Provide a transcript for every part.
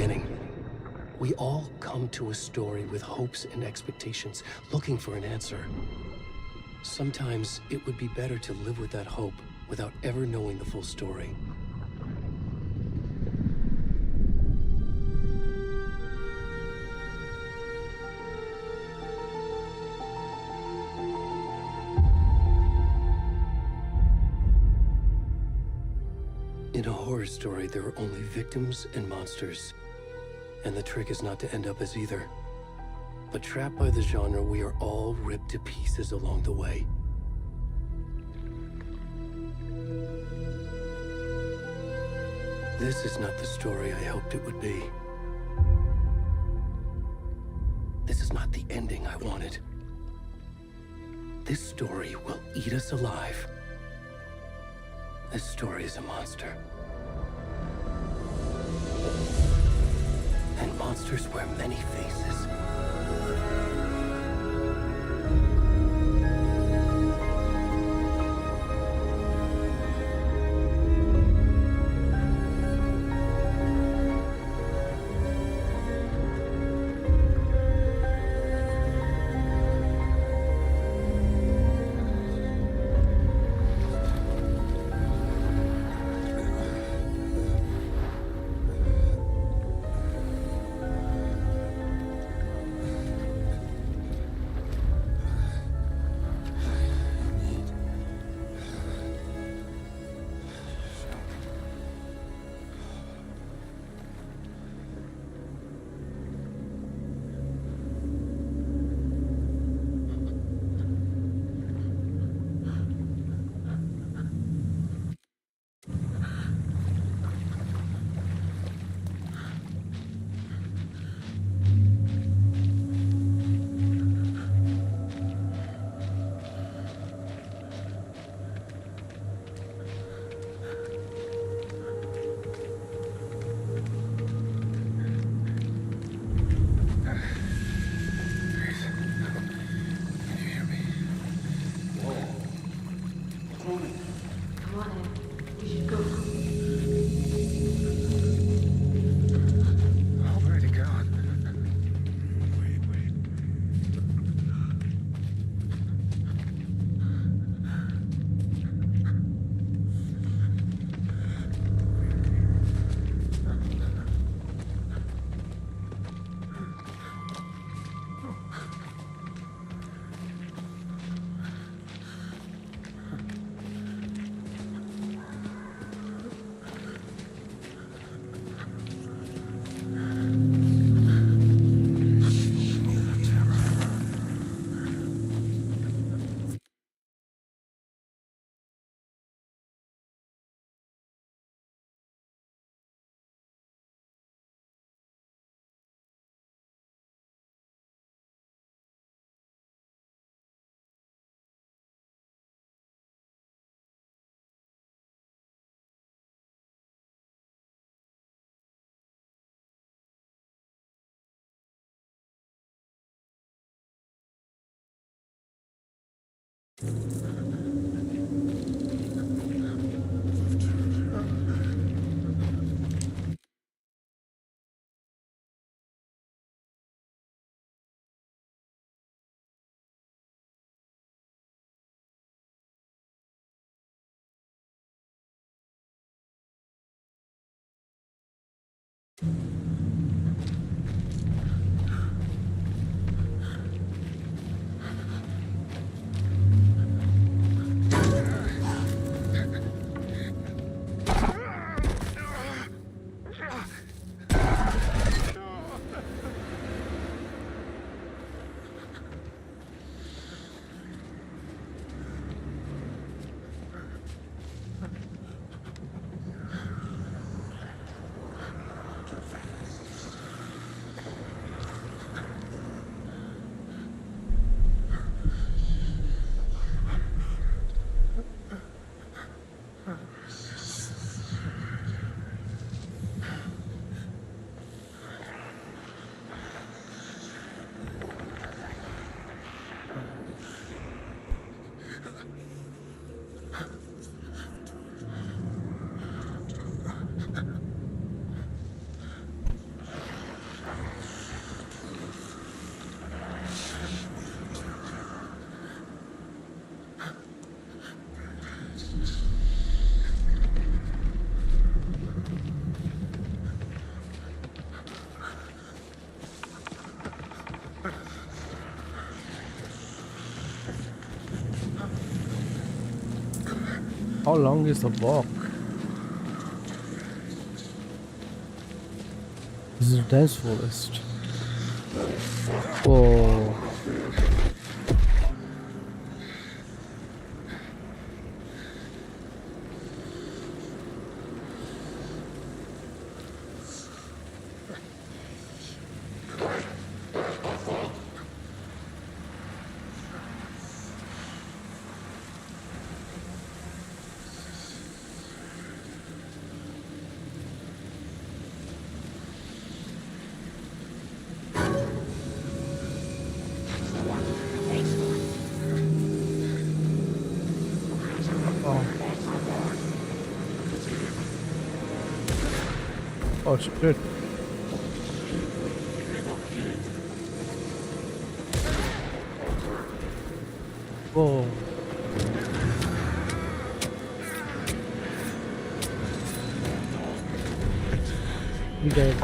beginning. We all come to a story with hopes and expectations, looking for an answer. Sometimes it would be better to live with that hope without ever knowing the full story. In a horror story, there are only victims and monsters. And the trick is not to end up as either. But trapped by the genre, we are all ripped to pieces along the way. This is not the story I hoped it would be. This is not the ending I wanted. This story will eat us alive. This story is a monster. And monsters wear many faces. How long is the walk? This is a dense forest. Whoa. Oh shit. Whoa. You dead.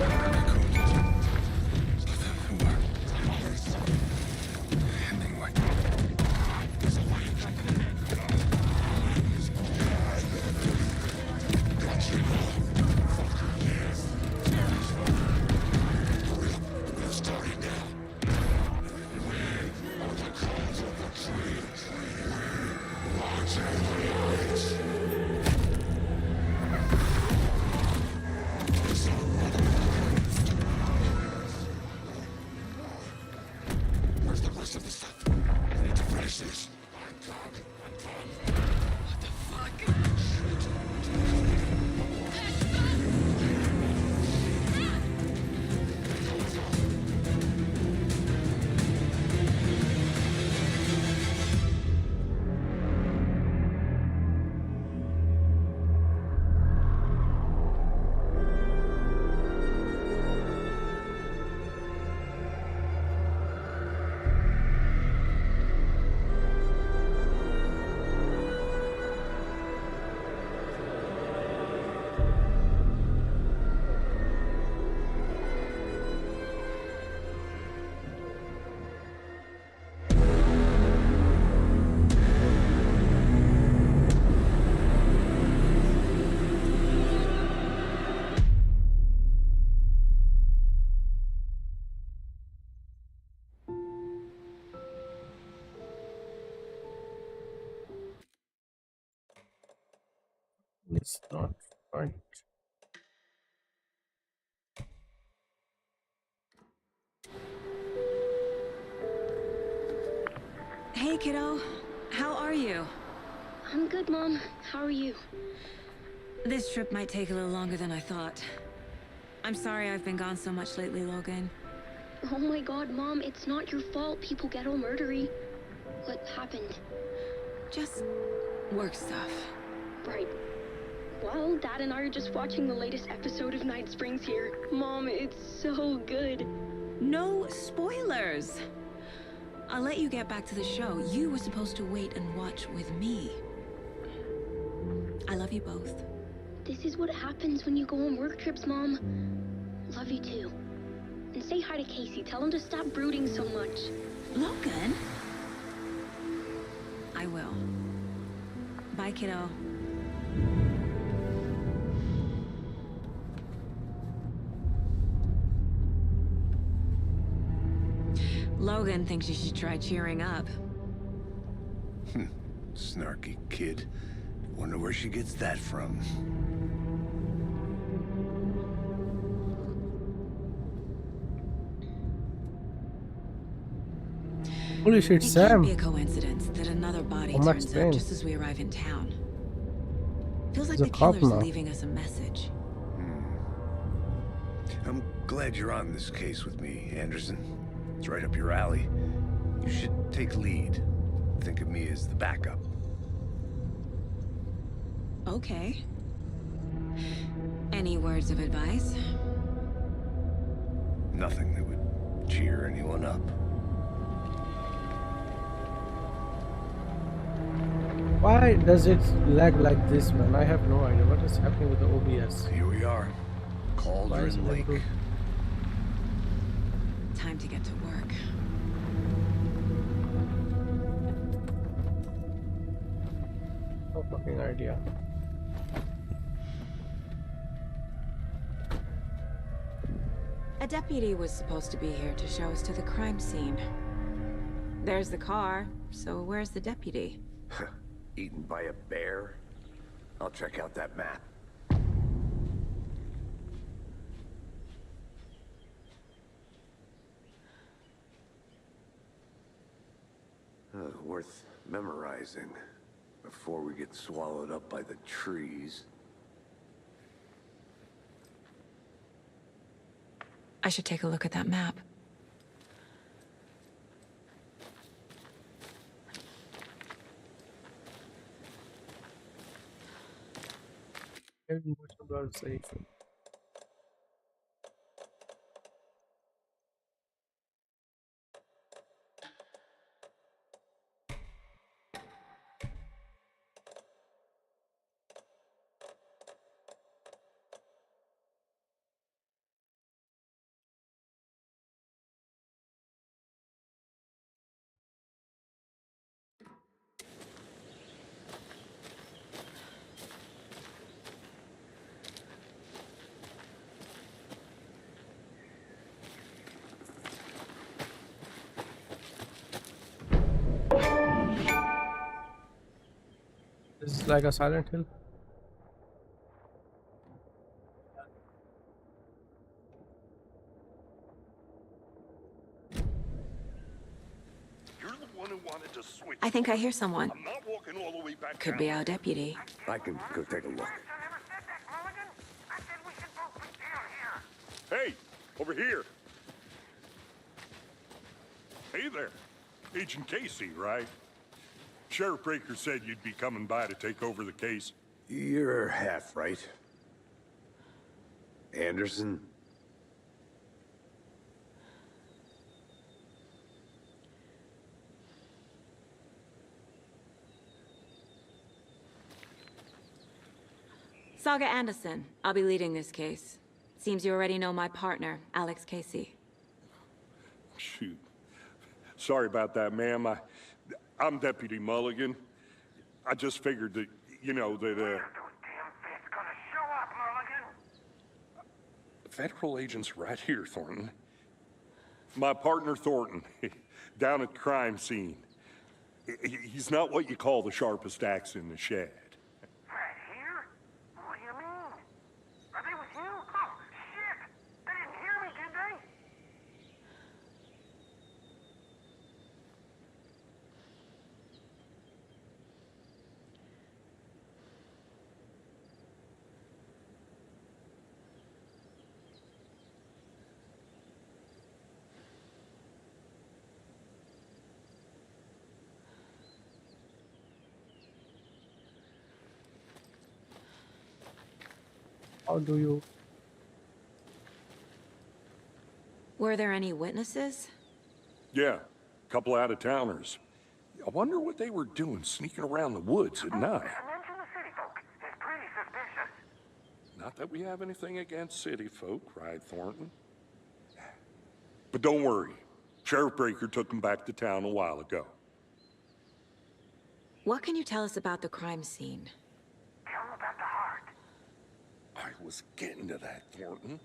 It's not right. Hey, kiddo. How are you? I'm good, Mom. How are you? This trip might take a little longer than I thought. I'm sorry I've been gone so much lately, Logan. Oh my god, Mom, it's not your fault people get all murdery. What happened? Just work stuff. Right. Well, Dad and I are just watching the latest episode of Night Springs here. Mom, it's so good. No spoilers! I'll let you get back to the show. You were supposed to wait and watch with me. I love you both. This is what happens when you go on work trips, Mom. Love you too. And say hi to Casey. Tell him to stop brooding so much. Logan? I will. Bye, kiddo. Logan thinks you should try cheering up. Snarky kid. Wonder where she gets that from. Holy shit, It Sam. can't be a coincidence that another body Oh, Max turns Payne. up just as we arrive in town. Feels like He's the a cop killer's now. leaving us a message. I'm glad you're on this case with me, Anderson. It's right up your alley. You should take lead. Think of me as the backup. Okay. Any words of advice? Nothing that would cheer anyone up. Why does it lag like this, man? I have no idea what is happening with the OBS. Here we are. Why is Cauldron it Lake. able- Time to get to work. No fucking idea. A deputy was supposed to be here to show us to the crime scene. There's the car, so where's the deputy? Eaten by a bear? I'll check out that map. Worth memorizing before we get swallowed up by the trees. I should take a look at that map. Very much about to say. This is like a Silent Hill. You're the one who wanted to switch. I think I hear someone. I'm not walking all the way back Could down. be our deputy. I can go take a look. Hey, over here. Hey there. Agent Casey, right? Sheriff Breaker said you'd be coming by to take over the case. You're half right. Anderson? Saga Anderson. I'll be leading this case. Seems you already know my partner, Alex Casey. Shoot. Sorry about that, ma'am. I'm Deputy Mulligan. I just figured that, you know, that, Federal agent's right here, Thornton. My partner, Thornton, down at the crime scene. He's not what you call the sharpest axe in the shed. Right here? What do you mean? Are they with you? Oh, shit! They didn't hear me, did they? How do you? Were there any witnesses? Yeah, a couple out-of-towners. I wonder what they were doing sneaking around the woods at night. Mention the city folk. It's pretty suspicious. Not that we have anything against city folk, right, Thornton? But don't worry. Sheriff Breaker took them back to town a while ago. What can you tell us about the crime scene? Tell them about the heart. I was getting to that, Thornton.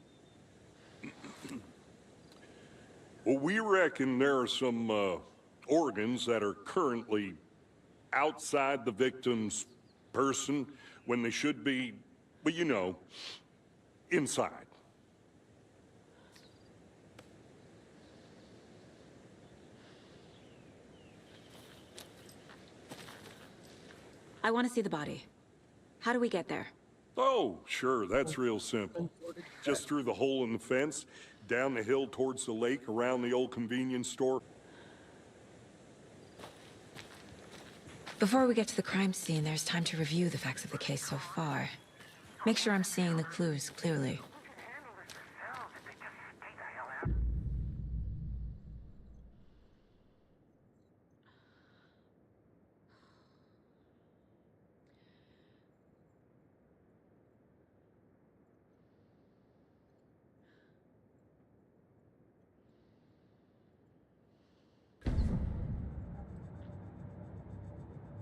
Well, we reckon there are some organs that are currently outside the victim's person when they should be, well, you know, inside. I want to see the body. How do we get there? Oh, sure, that's real simple. Just through the hole in the fence, down the hill towards the lake, around the old convenience store. Before we get to the crime scene, there's time to review the facts of the case so far. Make sure I'm seeing the clues clearly. We can handle this ourselves if they just stay the hell out.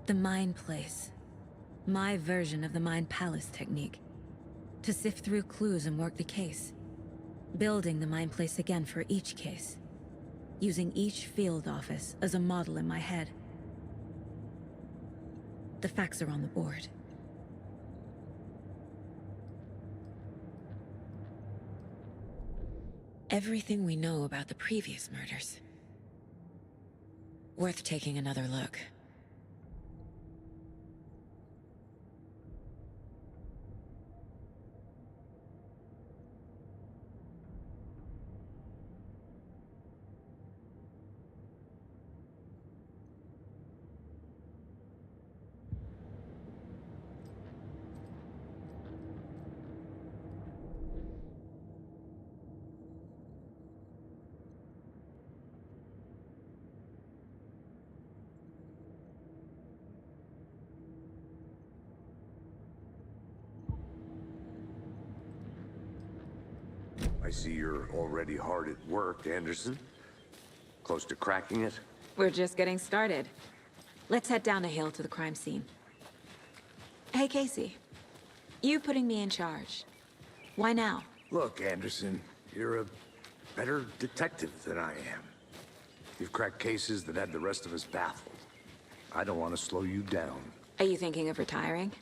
The mine place. My version of the Mind Palace technique. To sift through clues and work the case. Building the Mind Place again for each case. Using each field office as a model in my head. The facts are on the board. Everything we know about the previous murders. Worth taking another look. I see you're already hard at work, Anderson. Close to cracking it? We're just getting started. Let's head down a hill to the crime scene. Hey, Casey. You putting me in charge. Why now? Look, Anderson, you're a better detective than I am. You've cracked cases that had the rest of us baffled. I don't want to slow you down. Are you thinking of retiring?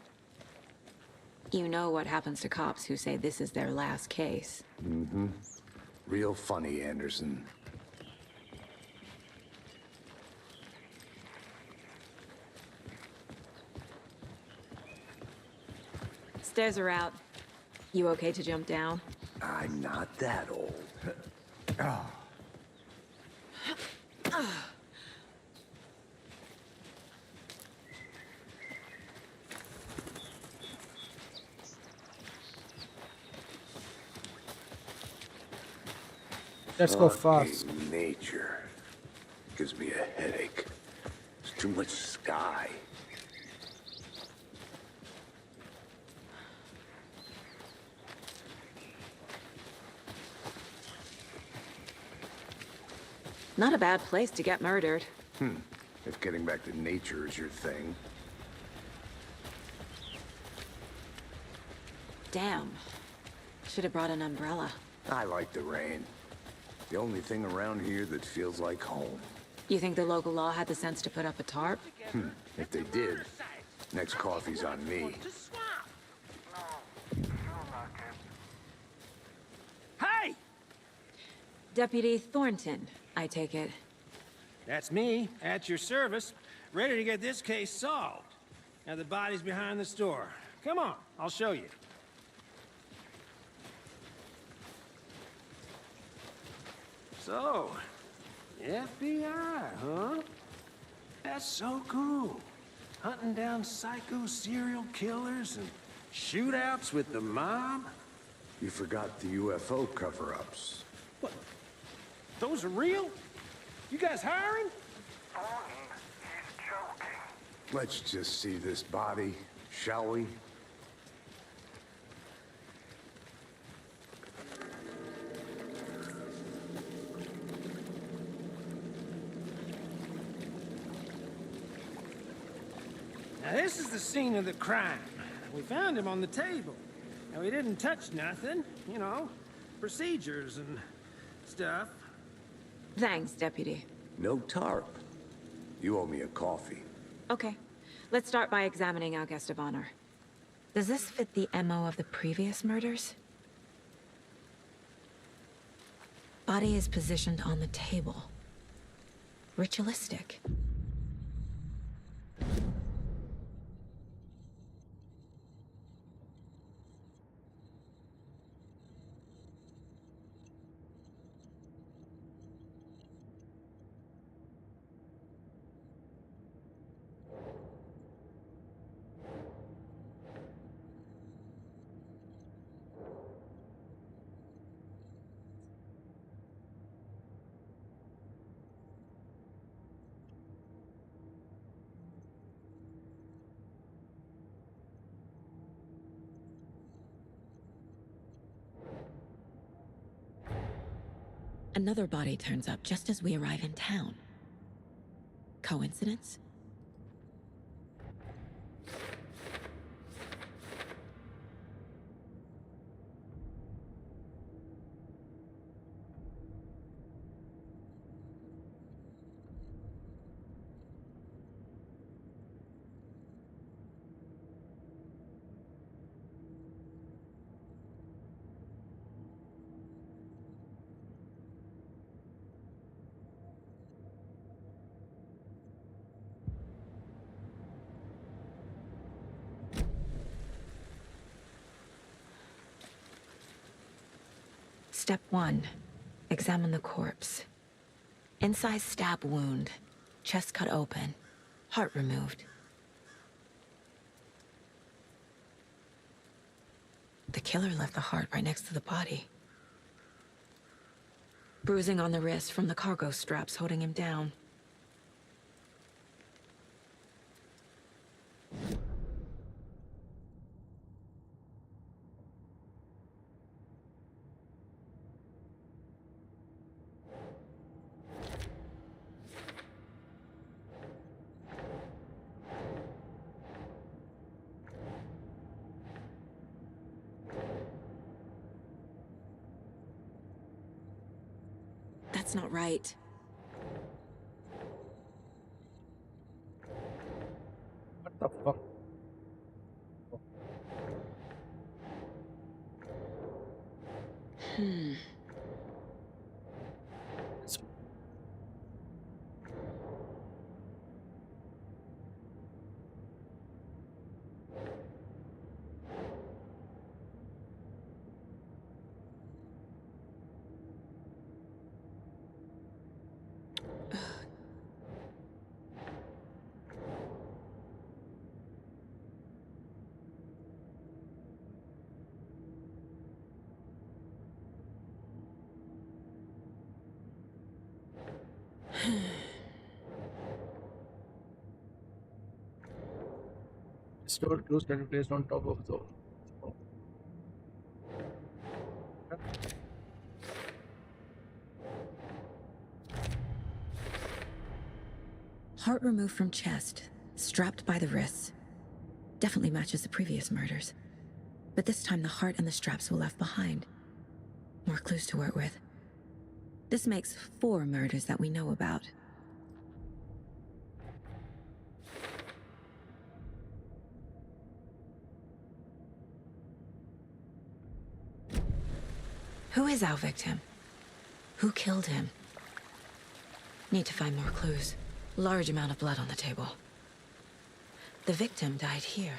You know what happens to cops who say this is their last case. Mm-hmm. Real funny, Anderson. Stairs are out. You okay to jump down? I'm not that old. Let's go Fucking fast. Nature gives me a headache. There's too much sky. Not a bad place to get murdered. If getting back to nature is your thing. Damn. Should have brought an umbrella. I like the rain. The only thing around here that feels like home. You think the local law had the sense to put up a tarp? If they did, next coffee's on me. Hey! Deputy Thornton, I take it. That's me, at your service, ready to get this case solved. Now the body's behind the store. Come on, I'll show you. So, FBI, huh? That's so cool. Hunting down psycho serial killers and shootouts with the mob? You forgot the UFO cover-ups. What? Those are real? You guys hiring? Thornton, he's joking. Let's just see this body, shall we? Now this is the scene of the crime. We found him on the table. Now he didn't touch nothing, you know, procedures and stuff. Thanks, Deputy. No tarp. You owe me a coffee. Okay. Let's start by examining our guest of honor. Does this fit the MO of the previous murders? Body is positioned on the table. Ritualistic. Another body turns up just as we arrive in town. Coincidence? Step 1. Examine the corpse. Incised stab wound. Chest cut open. Heart removed. The killer left the heart right next to the body. Bruising on the wrist from the cargo straps holding him down. That's not right. What the fuck? Store clues can be placed on top of the. Heart removed from chest, strapped by the wrists. Definitely matches the previous murders. But this time the heart and the straps were left behind. More clues to work with. This makes 4 murders that we know about. Who is our victim? Who killed him? Need to find more clues. Large amount of blood on the table. The victim died here.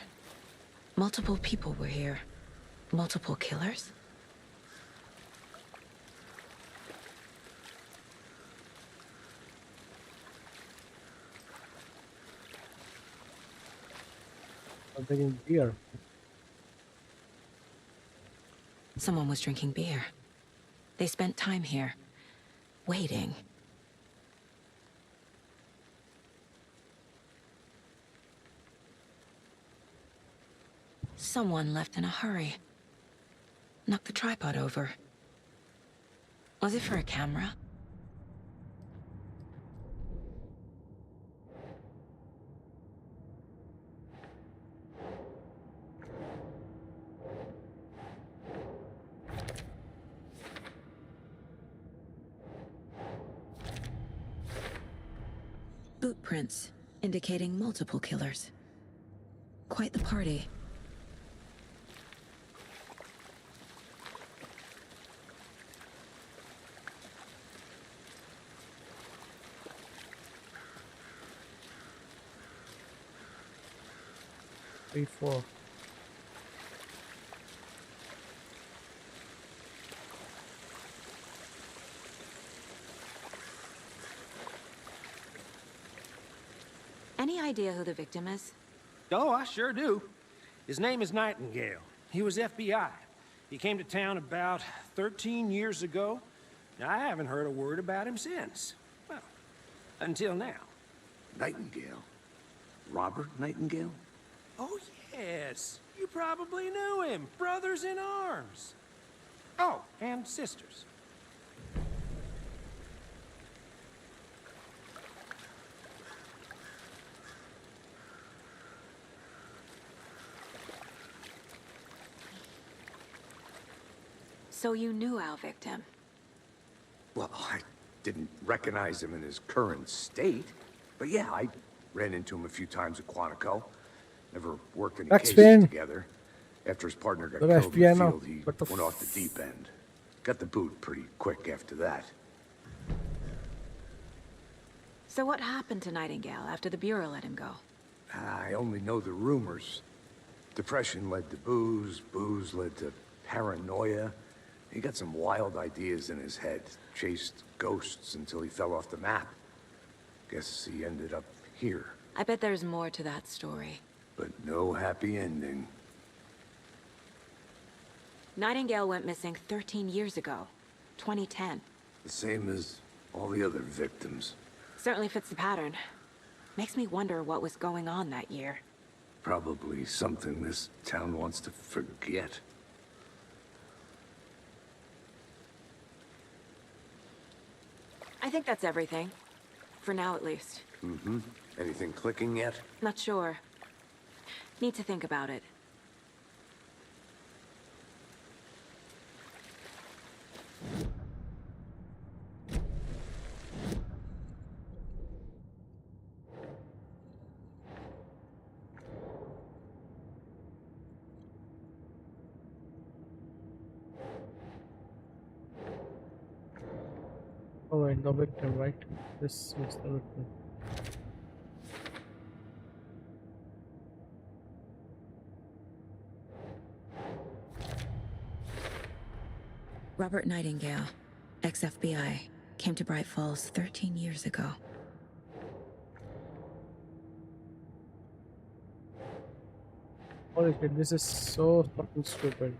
Multiple people were here. Multiple killers? I'm thinking beer. Someone was drinking beer. They spent time here, waiting. Someone left in a hurry. Knocked the tripod over. Was it for a camera? Boot prints, indicating multiple killers. Quite the party. Three, 4. Any idea who the victim is? Oh, I sure do. His name is Nightingale. He was FBI. He came to town about 13 years ago. I haven't heard a word about him since. Well, until now. Nightingale? Robert Nightingale? Oh, yes. You probably knew him. Brothers in arms. Oh, and sisters. So you knew our victim? Well, I didn't recognize him in his current state. But yeah, I ran into him a few times at Quantico. Never worked any That's cases Finn. together. After his partner got Good killed in FBI the now. field, he What the went off the deep end. Got the boot pretty quick after that. So what happened to Nightingale after the Bureau let him go? I only know the rumors. Depression led to booze, booze led to paranoia. He got some wild ideas in his head. Chased ghosts until he fell off the map. Guess he ended up here. I bet there's more to that story. But no happy ending. Nightingale went missing 13 years ago. 2010. The same as all the other victims. Certainly fits the pattern. Makes me wonder what was going on that year. Probably something this town wants to forget. I think that's everything. For now, at least. Mm-hmm. Anything clicking yet? Not sure. Need to think about it. Oh, and the victim, right? This was the victim. Robert Nightingale, ex-FBI, came to Bright Falls 13 years ago. Holy shit, this is so fucking stupid.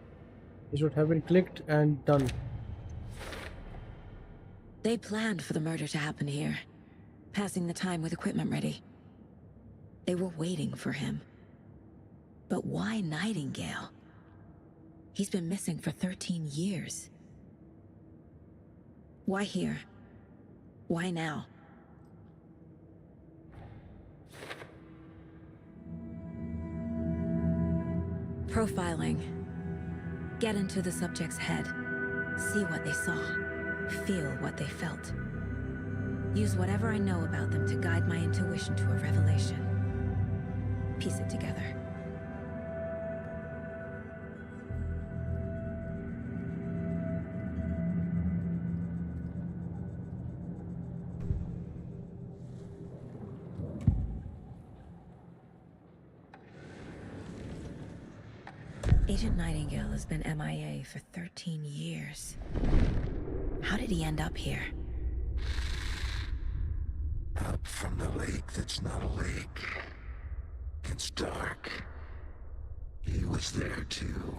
It should have been clicked and done. They planned for the murder to happen here, passing the time with equipment ready. They were waiting for him. But why Nightingale? He's been missing for 13 years. Why here? Why now? Profiling. Get into the subject's head. See what they saw. Feel what they felt. Use whatever I know about them to guide my intuition to a revelation. Piece it together. Agent Nightingale has been MIA for 13 years. How did he end up here? Up from the lake that's not a lake. It's dark. He was there too.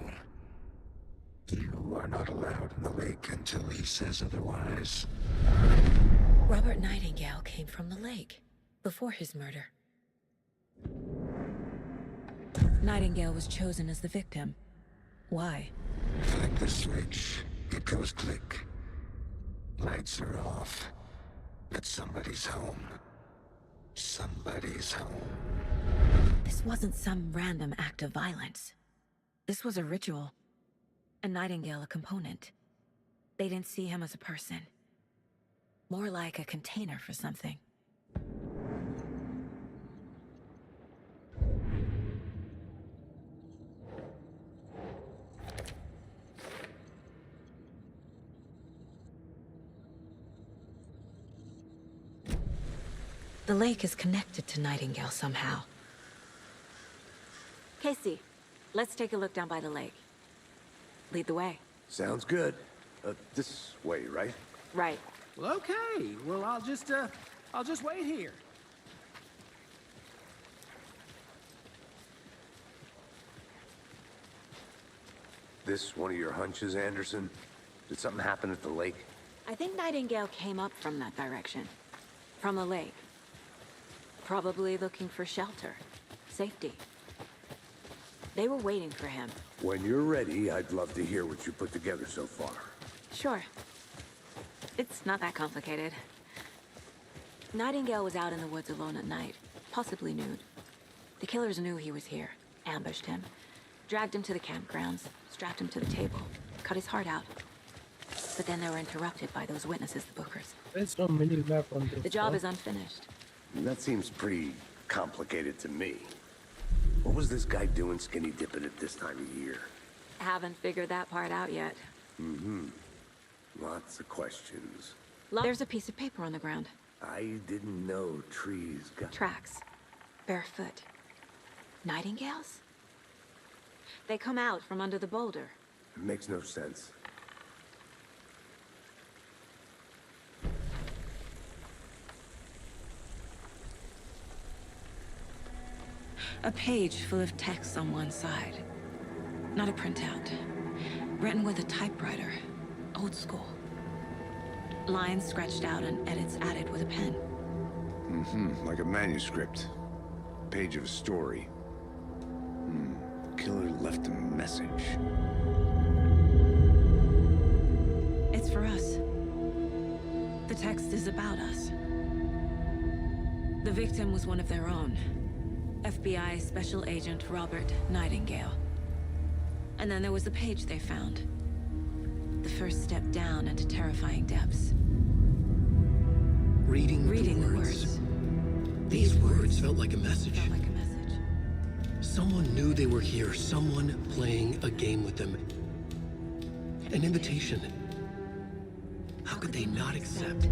You are not allowed in the lake until he says otherwise. Robert Nightingale came from the lake, before his murder. Nightingale was chosen as the victim. Why? Flick the switch. It goes click. Lights are off. But somebody's home. Somebody's home. This wasn't some random act of violence. This was a ritual. And Nightingale a component. They didn't see him as a person. More like a container for something. The lake is connected to Nightingale somehow. Casey, let's take a look down by the lake. Lead the way. Sounds good. This way, right? Right. Well, okay. Well, I'll just wait here. This one of your hunches, Anderson? Did something happen at the lake? I think Nightingale came up from that direction. From the lake. Probably looking for shelter. Safety. They were waiting for him. When you're ready, I'd love to hear what you put together so far. Sure. It's not that complicated. Nightingale was out in the woods alone at night, possibly nude. The killers knew he was here, ambushed him, dragged him to the campgrounds, strapped him to the table, cut his heart out. But then they were interrupted by those witnesses, the Bookers. There's no mini map on this. The job is unfinished. That seems pretty complicated to me. What was this guy doing skinny dipping at this time of year? Haven't figured that part out yet. Mm-hmm. Lots of questions. There's a piece of paper on the ground. I didn't know trees got... Tracks. Barefoot. Nightingales? They come out from under the boulder. It makes no sense. A page full of text on one side. Not a printout. Written with a typewriter. Old school. Lines scratched out and edits added with a pen. Like a manuscript. Page of a story. Killer left a message. It's for us. The text is about us. The victim was one of their own. FBI Special Agent Robert Nightingale. And then there was the page they found. The first step down into terrifying depths. Reading the words. These words felt like a message. Felt like a message. Someone knew they were here, someone playing a game with them. An invitation. How could they not accept,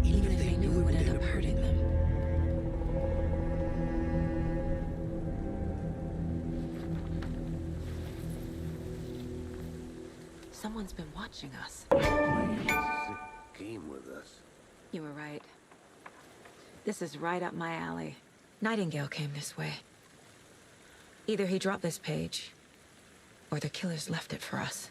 even if they knew it would end up hurting them? Someone's been watching us. Playing a sick game with us. You were right. This is right up my alley. Nightingale came this way. Either he dropped this page, or the killers left it for us.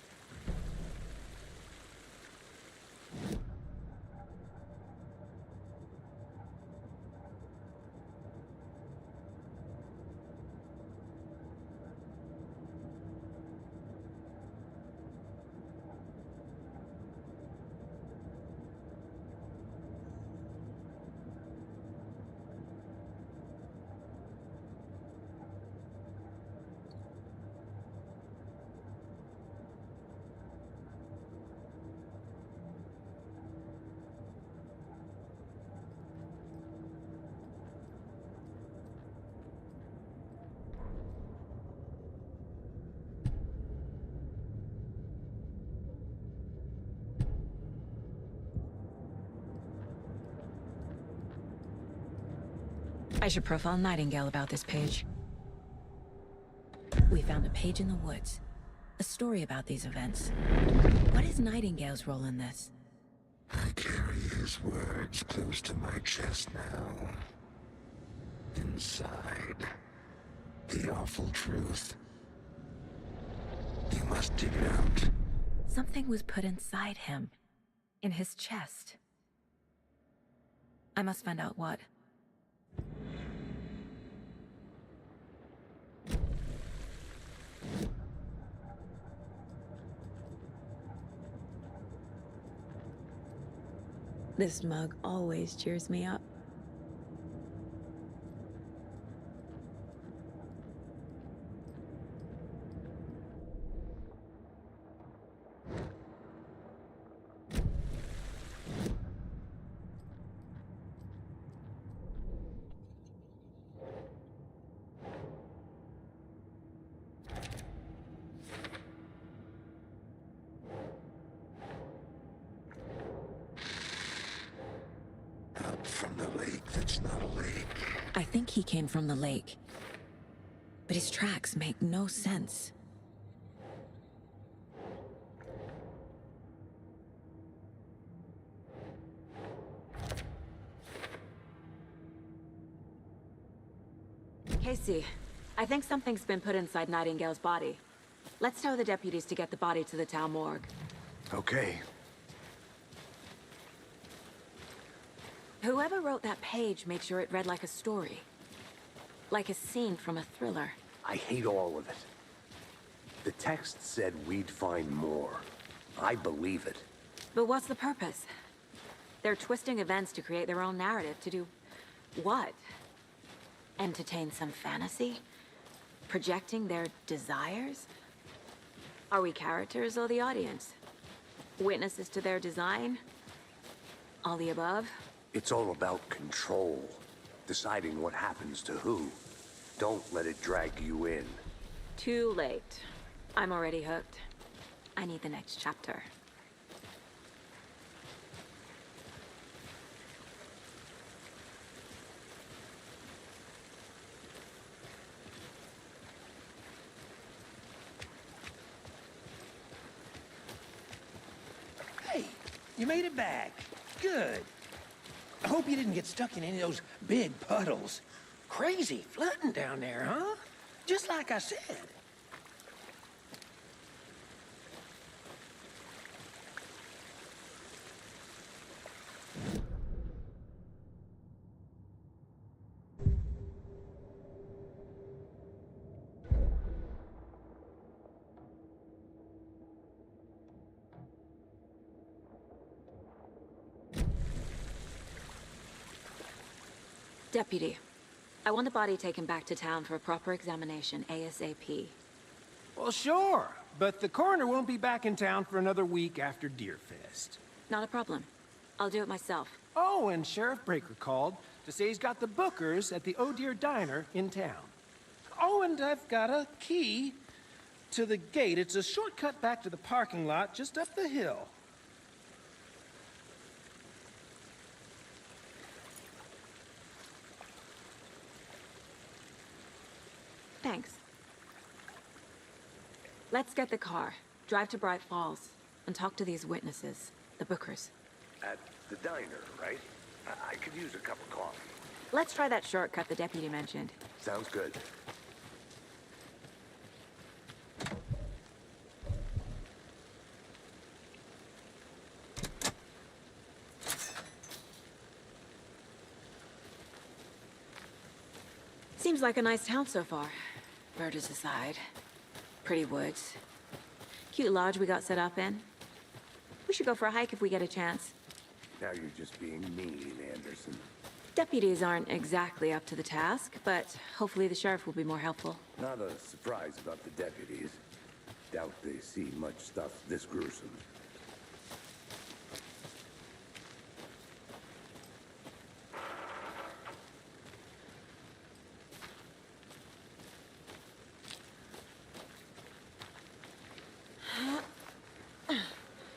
I should profile Nightingale about this page. We found a page in the woods. A story about these events. What is Nightingale's role in this? I carry his words close to my chest now. Inside, the awful truth. You must dig it out. Something was put inside him. In his chest. I must find out what. This mug always cheers me up. From the lake that's not a lake. I think he came from the lake. But his tracks make no sense. Casey, I think something's been put inside Nightingale's body. Let's tell the deputies to get the body to the town morgue. Okay. Whoever wrote that page made sure it read like a story. Like a scene from a thriller. I hate all of it. The text said we'd find more. I believe it. But what's the purpose? They're twisting events to create their own narrative. To do what? Entertain some fantasy? Projecting their desires? Are we characters or the audience? Witnesses to their design? All the above? It's all about control. Deciding what happens to who. Don't let it drag you in. Too late. I'm already hooked. I need the next chapter. Hey, you made it back. Good. I hope you didn't get stuck in any of those big puddles. crazy flooding down there, huh? Just like I said. Deputy, I want the body taken back to town for a proper examination, ASAP. Well, sure, but the coroner won't be back in town for another week after Deerfest. Not a problem. I'll do it myself. Oh, and Sheriff Breaker called to say he's got the bookers at the Oh Dear Diner in town. Oh, and I've got a key to the gate. It's a shortcut back to the parking lot just up the hill. Thanks. Let's get the car, drive to Bright Falls, and talk to these witnesses, the bookers. At the diner, right? I could use a cup of coffee. Let's try that shortcut the deputy mentioned. Sounds good. Seems like a nice town so far. Murders aside. Pretty woods. Cute lodge we got set up in. We should go for a hike if we get a chance. Now you're just being mean, Anderson. Deputies aren't exactly up to the task, but hopefully the sheriff will be more helpful. Not a surprise about the deputies. Doubt they see much stuff this gruesome.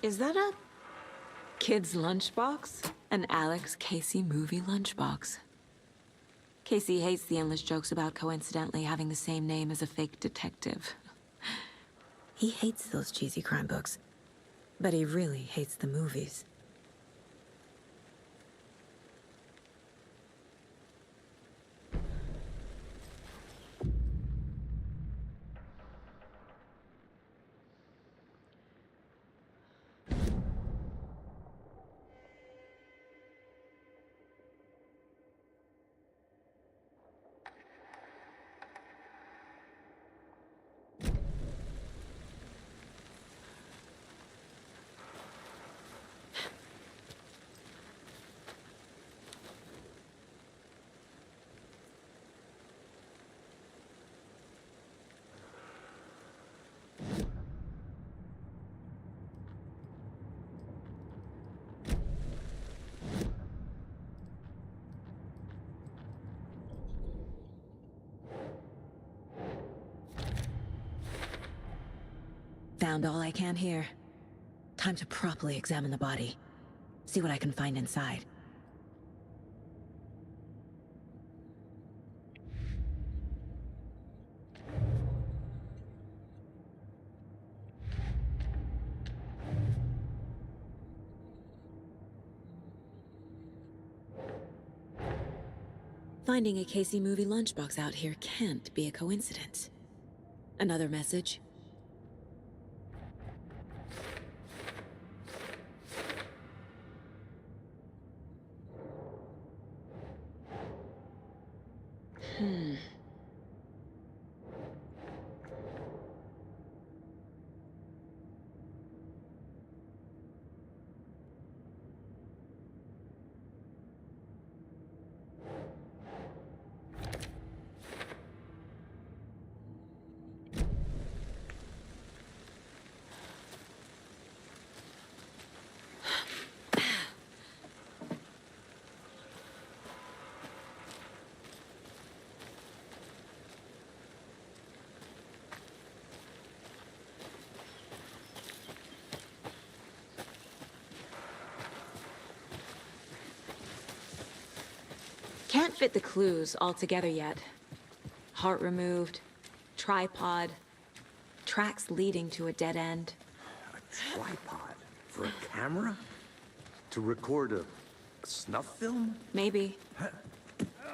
Is that a kid's lunchbox? An Alex Casey movie lunchbox. Casey hates the endless jokes about coincidentally having the same name as a fake detective. He hates those cheesy crime books, but he really hates the movies. Found all I can here. Time to properly examine the body. See what I can find inside. Finding a Casey movie lunchbox out here can't be a coincidence. Another message? Can't fit the clues all together yet. Heart removed, tripod, tracks leading to a dead end. A tripod? For a camera? To record a snuff film? Maybe.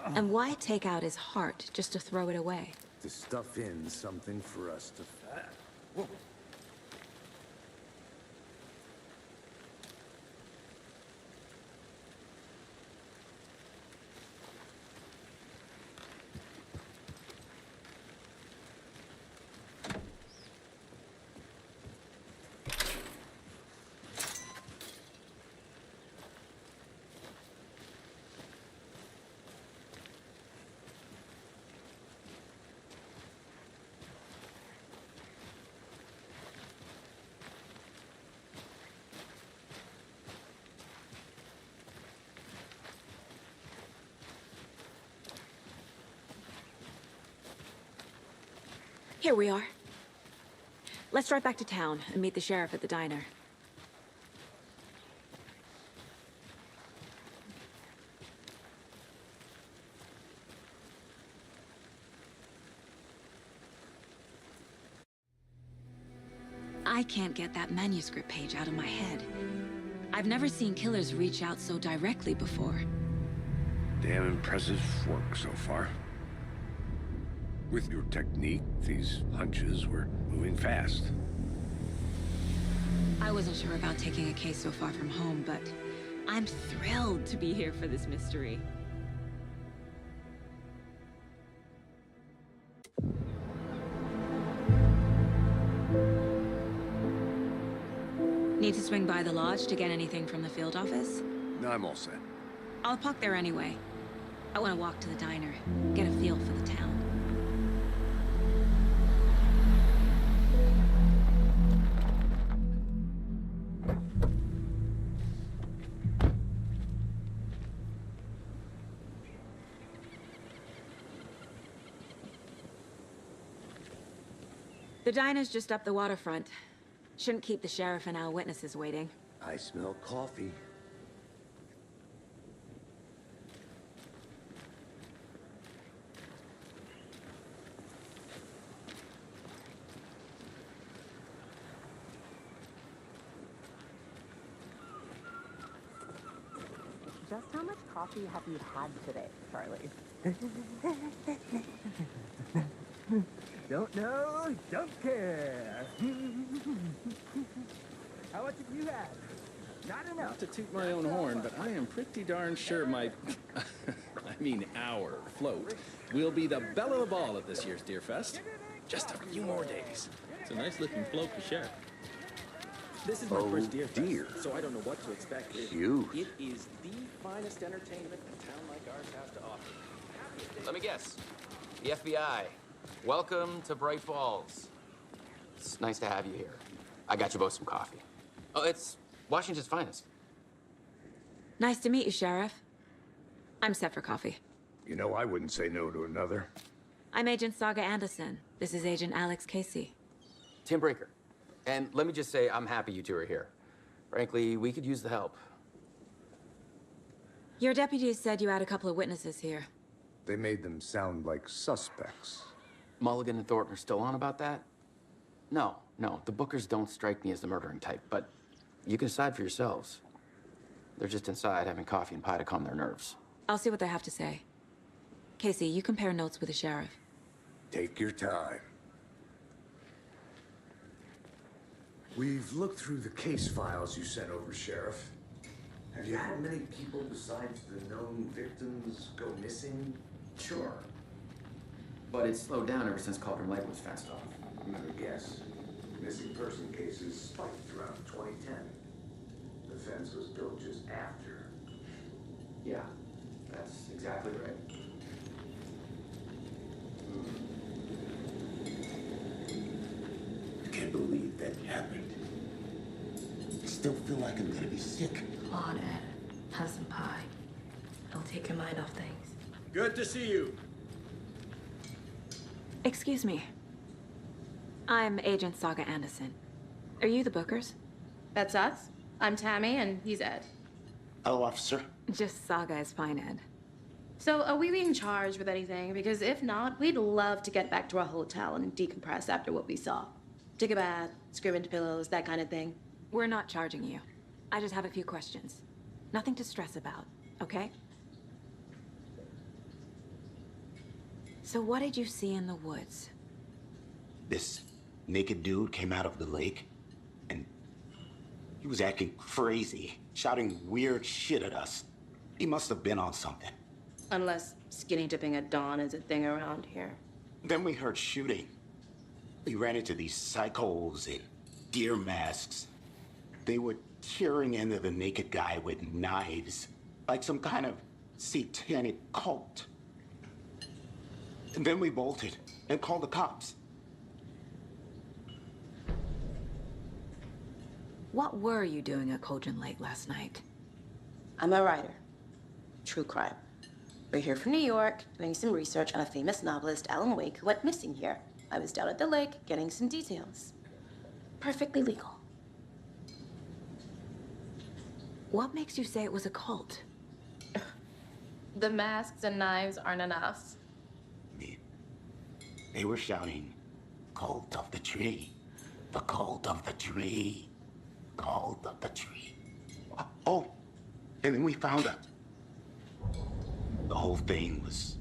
And why take out his heart just to throw it away? To stuff in something for us to... Whoa. Here we are. Let's drive back to town and meet the sheriff at the diner. I can't get that manuscript page out of my head. I've never seen killers reach out so directly before. Damn impressive work so far. With your technique, these hunches were moving fast. I wasn't sure about taking a case so far from home, but I'm thrilled to be here for this mystery. Need to swing by the lodge to get anything from the field office? No, I'm all set. I'll park there anyway. I want to walk to the diner, get a feel for the town. The diner's just up the waterfront. Shouldn't keep the sheriff and our witnesses waiting. I smell coffee. Just how much coffee have you had today, Charlie? Don't know, don't care. How much have you had? Not enough. Not to toot my own horn, but I am pretty darn sure my, our float will be the belle of the ball at this year's Deer Fest. Just a few more days. It's a nice looking float to share. This is my first Deer Fest, so I don't know what to expect. Huge. It is the finest entertainment a town like ours has to offer. Let me guess. The FBI. Welcome to Bright Falls. It's nice to have you here. I got you both some coffee. Oh, it's Washington's finest. Nice to meet you, Sheriff. I'm set for coffee. You know, I wouldn't say no to another. I'm Agent Saga Anderson. This is Agent Alex Casey. Tim Breaker. And let me just say, I'm happy you two are here. Frankly, we could use the help. Your deputies said you had a couple of witnesses here. They made them sound like suspects. Mulligan and Thornton are still on about that? No, the Bookers don't strike me as the murdering type, but you can decide for yourselves. They're just inside having coffee and pie to calm their nerves. I'll see what they have to say. Casey, you compare notes with the sheriff. Take your time. We've looked through the case files you sent over, Sheriff. Have you had many people besides the known victims go missing? Sure. But it's slowed down ever since Cauldron Lake was fenced off. Another guess. Missing person cases spiked around 2010. The fence was built just after. Yeah, that's exactly right. I can't believe that happened. I still feel like I'm gonna be sick. Come on, Ed. Have some pie. It'll take your mind off things. Good to see you. Excuse me. I'm Agent Saga Anderson. Are you the Bookers? That's us. I'm Tammy, and he's Ed. Hello, officer. Just Saga is fine, Ed. So, are we being charged with anything? Because if not, we'd love to get back to our hotel and decompress after what we saw. Take a bath, scream into pillows, that kind of thing. We're not charging you. I just have a few questions. Nothing to stress about, okay? So what did you see in the woods? This naked dude came out of the lake, and he was acting crazy, shouting weird shit at us. He must have been on something. Unless skinny dipping at dawn is a thing around here. Then we heard shooting. We ran into these psychos in deer masks. They were tearing into the naked guy with knives, like some kind of satanic cult. And then we bolted and called the cops. What were you doing at Cauldron Lake last night? I'm a writer. True crime. We're here from New York, doing some research on a famous novelist, Alan Wake, who went missing here. I was down at the lake, getting some details. Perfectly legal. What makes you say it was a cult? The masks and knives aren't enough. They were shouting, "Cult of the tree, the cult of the tree, cult of the tree." Oh, and then we found it. The whole thing was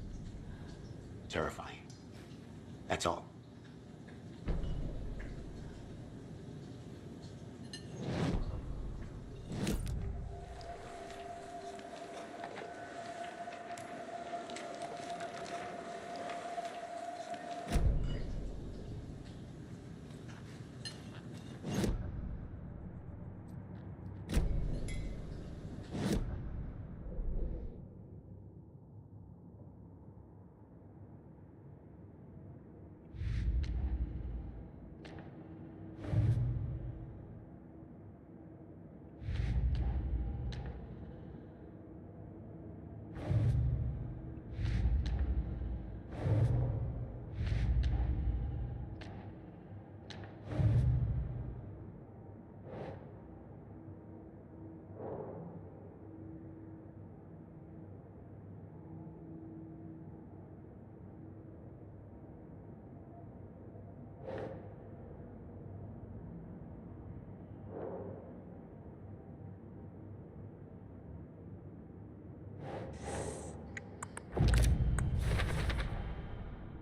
terrifying. That's all.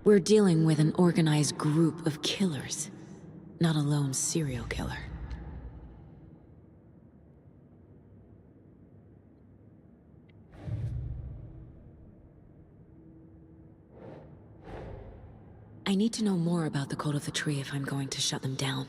We're dealing with an organized group of killers, not a lone serial killer. I need to know more about the Cult of the Tree if I'm going to shut them down.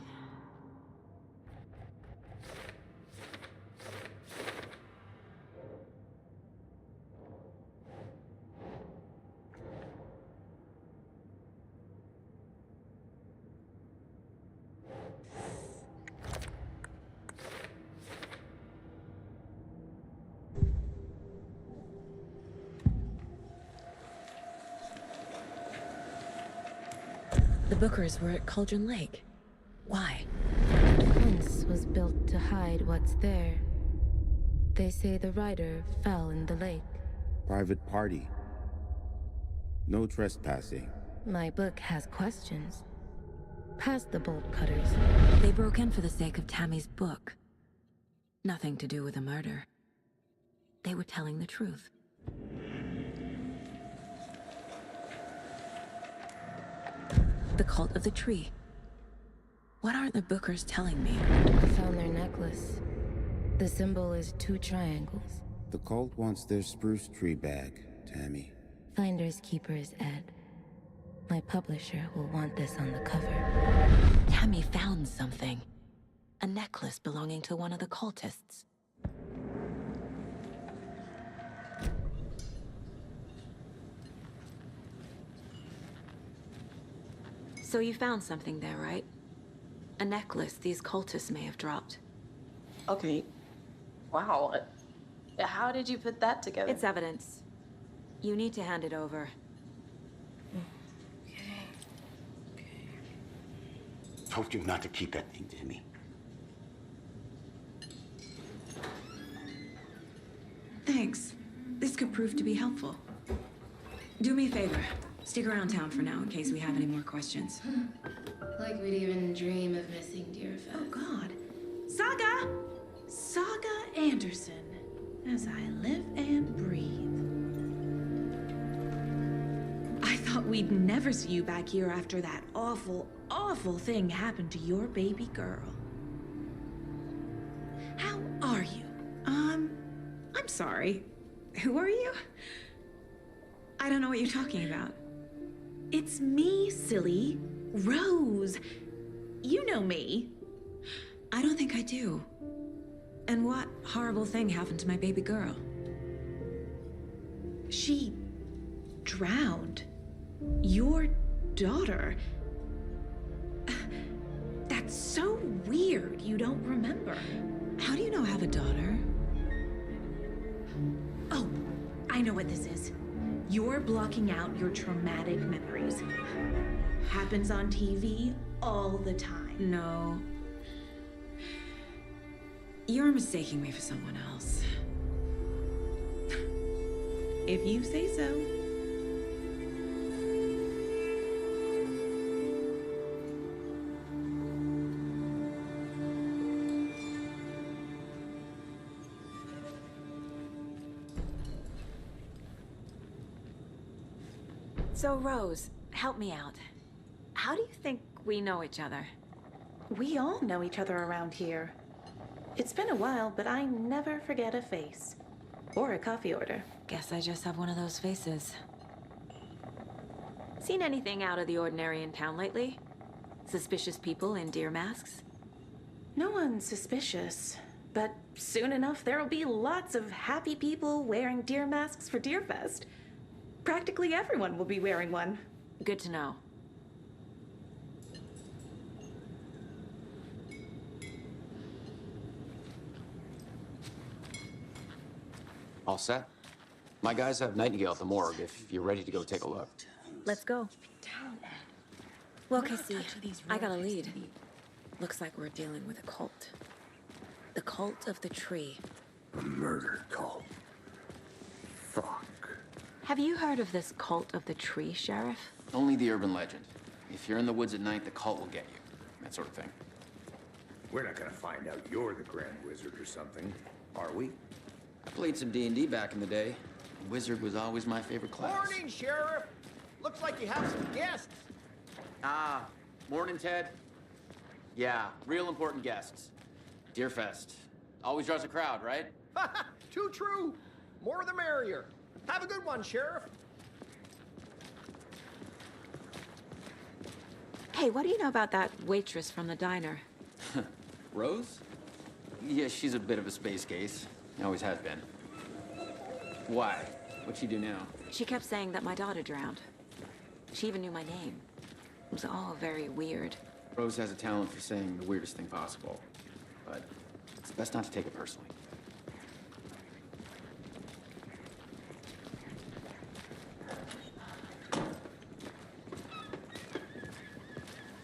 The Bookers were at Cauldron Lake. Why? The fence was built to hide what's there. They say the rider fell in the lake. Private party. No trespassing. My book has questions. Past the bolt cutters. They broke in for the sake of Tammy's book. Nothing to do with the murder. They were telling the truth. The Cult of the Tree. What aren't the Bookers telling me? I found their necklace. The symbol is 2 triangles. The cult wants their spruce tree back, Tammy. Finders keepers, Ed. My publisher will want this on the cover. Tammy found something. A necklace belonging to one of the cultists. So you found something there, right? A necklace these cultists may have dropped. Okay. Wow. How did you put that together? It's evidence. You need to hand it over. Told you not to keep that thing to me. Thanks. This could prove to be helpful. Do me a favor. Stick around town for now in case we have any more questions. Like we'd even dream of missing dear Fez. Oh, God. Saga! Saga Anderson. As I live and breathe. I thought thought we'd never see you back here after that awful, awful thing happened to your baby girl. How are you? I'm sorry. Who are you? I don't know what you're talking about. It's me, silly. Rose. You know me. I don't think I do. And what horrible thing happened to my baby girl? She drowned. Your daughter. That's so weird you don't remember. How do you know I have a daughter? Oh, I know what this is. You're blocking out your traumatic memories. Happens on TV all the time. No. You're mistaking me for someone else. If you say so. So, Rose, help me out. How do you think we know each other? We all know each other around here. It's been a while, but I never forget a face. Or a coffee order. Guess I just have one of those faces. Seen anything out of the ordinary in town lately? Suspicious people in deer masks? No one's suspicious. But soon enough, there'll be lots of happy people wearing deer masks for Deerfest. Practically everyone will be wearing one. Good to know. All set? My guys have Nightingale at the morgue if you're ready to go take a look. Let's go. Well, Casey, I got a lead. Looks like we're dealing with a cult. The cult of the tree. A murder cult. Fuck. Have you heard of this cult of the tree, Sheriff? Only the urban legend. If you're in the woods at night, the cult will get you. That sort of thing. We're not gonna find out you're the Grand Wizard or something, are we? I played some D&D back in the day. Wizard was always my favorite class. Morning, Sheriff! Looks like you have some guests. Ah, morning, Ted. Yeah, real important guests. Deerfest. Always draws a crowd, right? Too true. More the merrier. Have a good one, Sheriff. Hey, what do you know about that waitress from the diner? Rose? Yeah, she's a bit of a space case. Always has been. Why? What'd she do now? She kept saying that my daughter drowned. She even knew my name. It was all very weird. Rose has a talent for saying the weirdest thing possible. But it's best not to take it personally.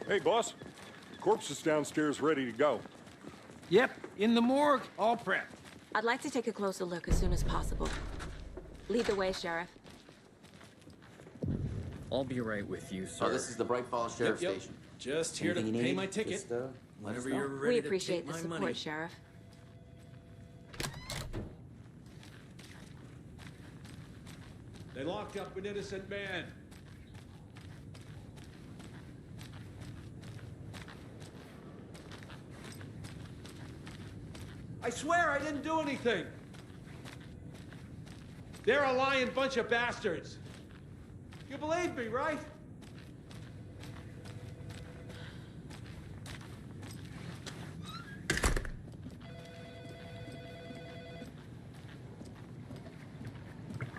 Hey, boss. Corpse is downstairs ready to go. Yep, in the morgue, all prepped. I'd like to take a closer look as soon as possible. Lead the way, Sheriff. I'll be right with you, sir. Oh, this is the Bright Falls Sheriff Station. Just here to Anything you pay need? my ticket. Just, Whenever let us know. you're ready We to appreciate take the my support, money. Sheriff. They locked up an innocent man. I swear I didn't do anything. They're a lying bunch of bastards. You believe me, right?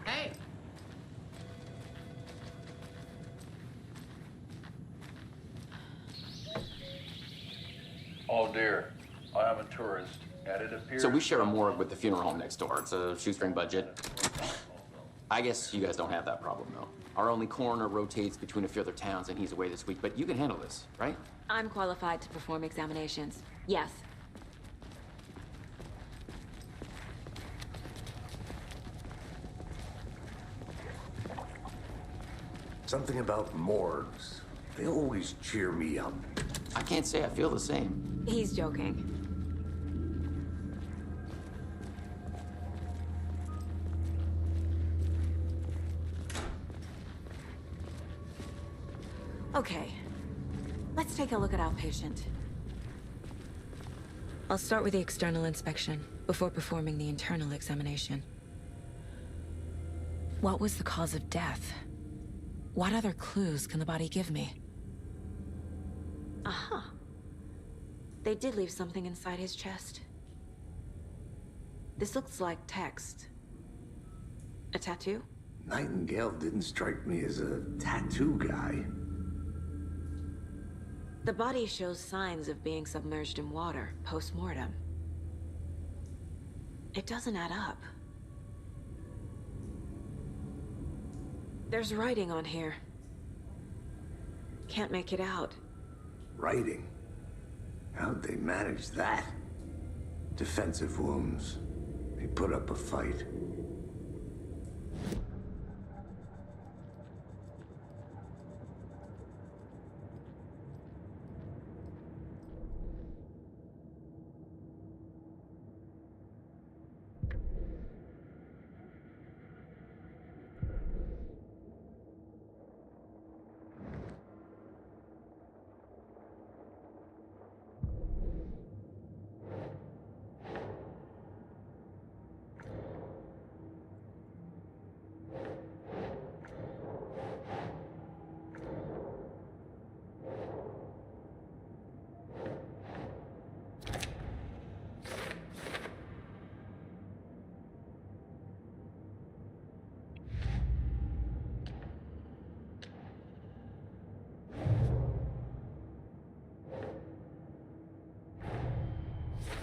Hey! Oh dear, I am a tourist, and it appears... So we share a morgue with the funeral home next door. It's a shoestring budget. I guess you guys don't have that problem, though. Our only coroner rotates between a few other towns, and he's away this week. But you can handle this, right? I'm qualified to perform examinations. Yes. Something about morgues. They always cheer me up. I can't say I feel the same. He's joking. Okay. Let's take a look at our patient. I'll start with the external inspection before performing the internal examination. What was the cause of death? What other clues can the body give me? Aha. They did leave something inside his chest. This looks like text. A tattoo? Nightingale didn't strike me as a tattoo guy. The body shows signs of being submerged in water post-mortem. It doesn't add up. There's writing on here. Can't make it out. Writing? How'd they manage that? Defensive wounds. They put up a fight.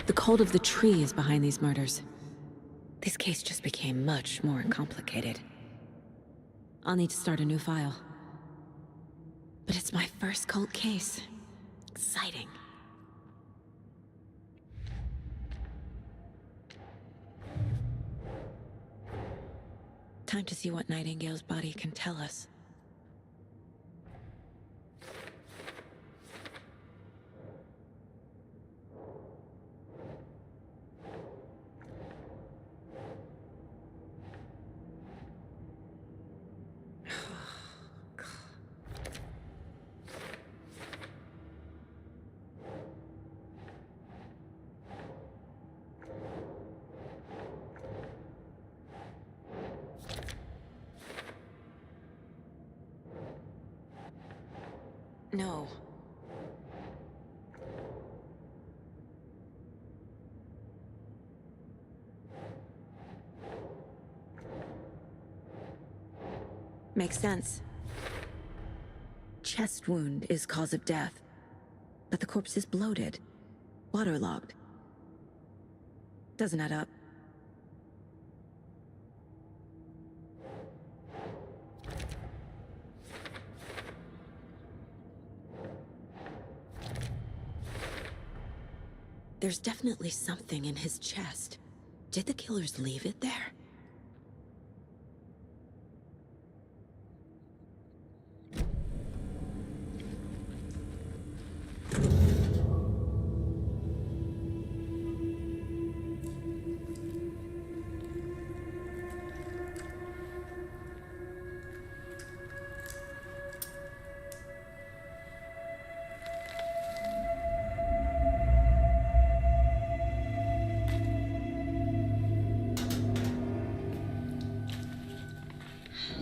The cult of the tree is behind these murders. This case just became much more complicated. I'll need to start a new file. But it's my first cult case. Exciting. Time to see what Nightingale's body can tell us. No. Makes sense. Chest wound is cause of death, but the corpse is bloated, waterlogged. Doesn't add up. There's definitely something in his chest. Did the killers leave it there?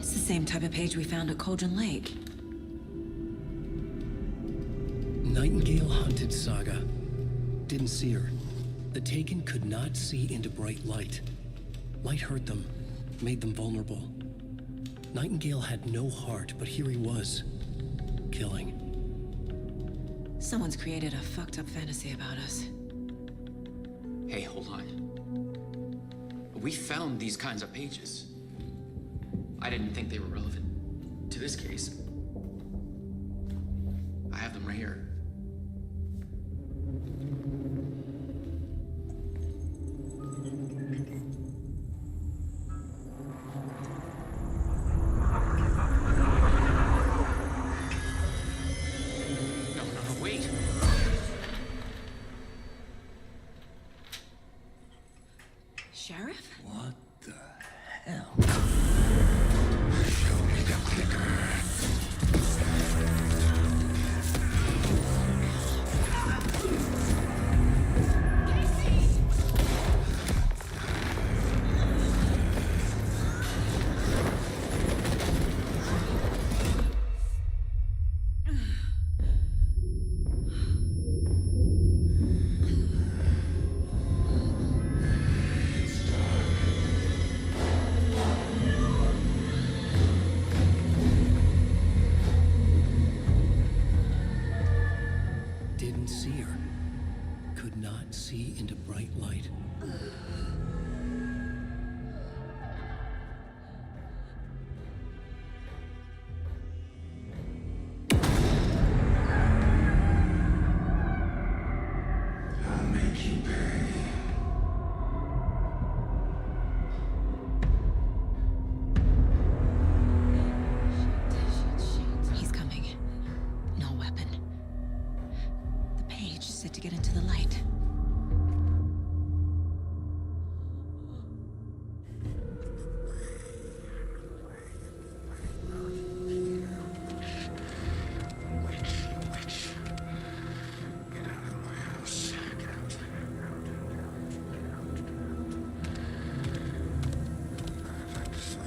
Same type of page we found at Cauldron Lake. Nightingale hunted Saga. Didn't see her. The Taken could not see into bright light. Light hurt them, made them vulnerable. Nightingale had no heart, but here he was, killing. Someone's created a fucked up fantasy about us. Hey, hold on. We found these kinds of pages. I didn't think they were relevant to this case. I have them right here. No, wait. Sheriff? What the hell? Show me the clicker. see into bright light. I'll make you pay. He's coming. No weapon. The page is set to get into the light.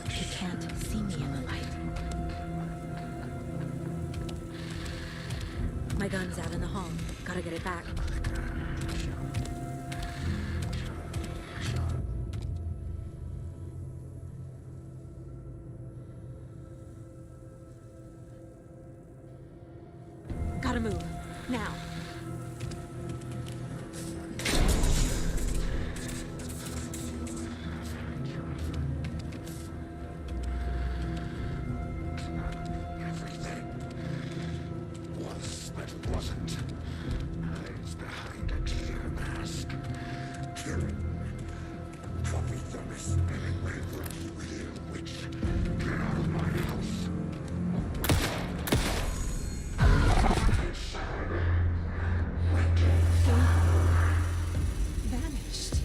He can't see me in the light. My gun's out in the hall. Gotta get it back. Gotta move. Now. Was but wasn't. Hides behind a clear mask. Killing. Copy them as anyway would you hear which. Get out of my house. Vanished.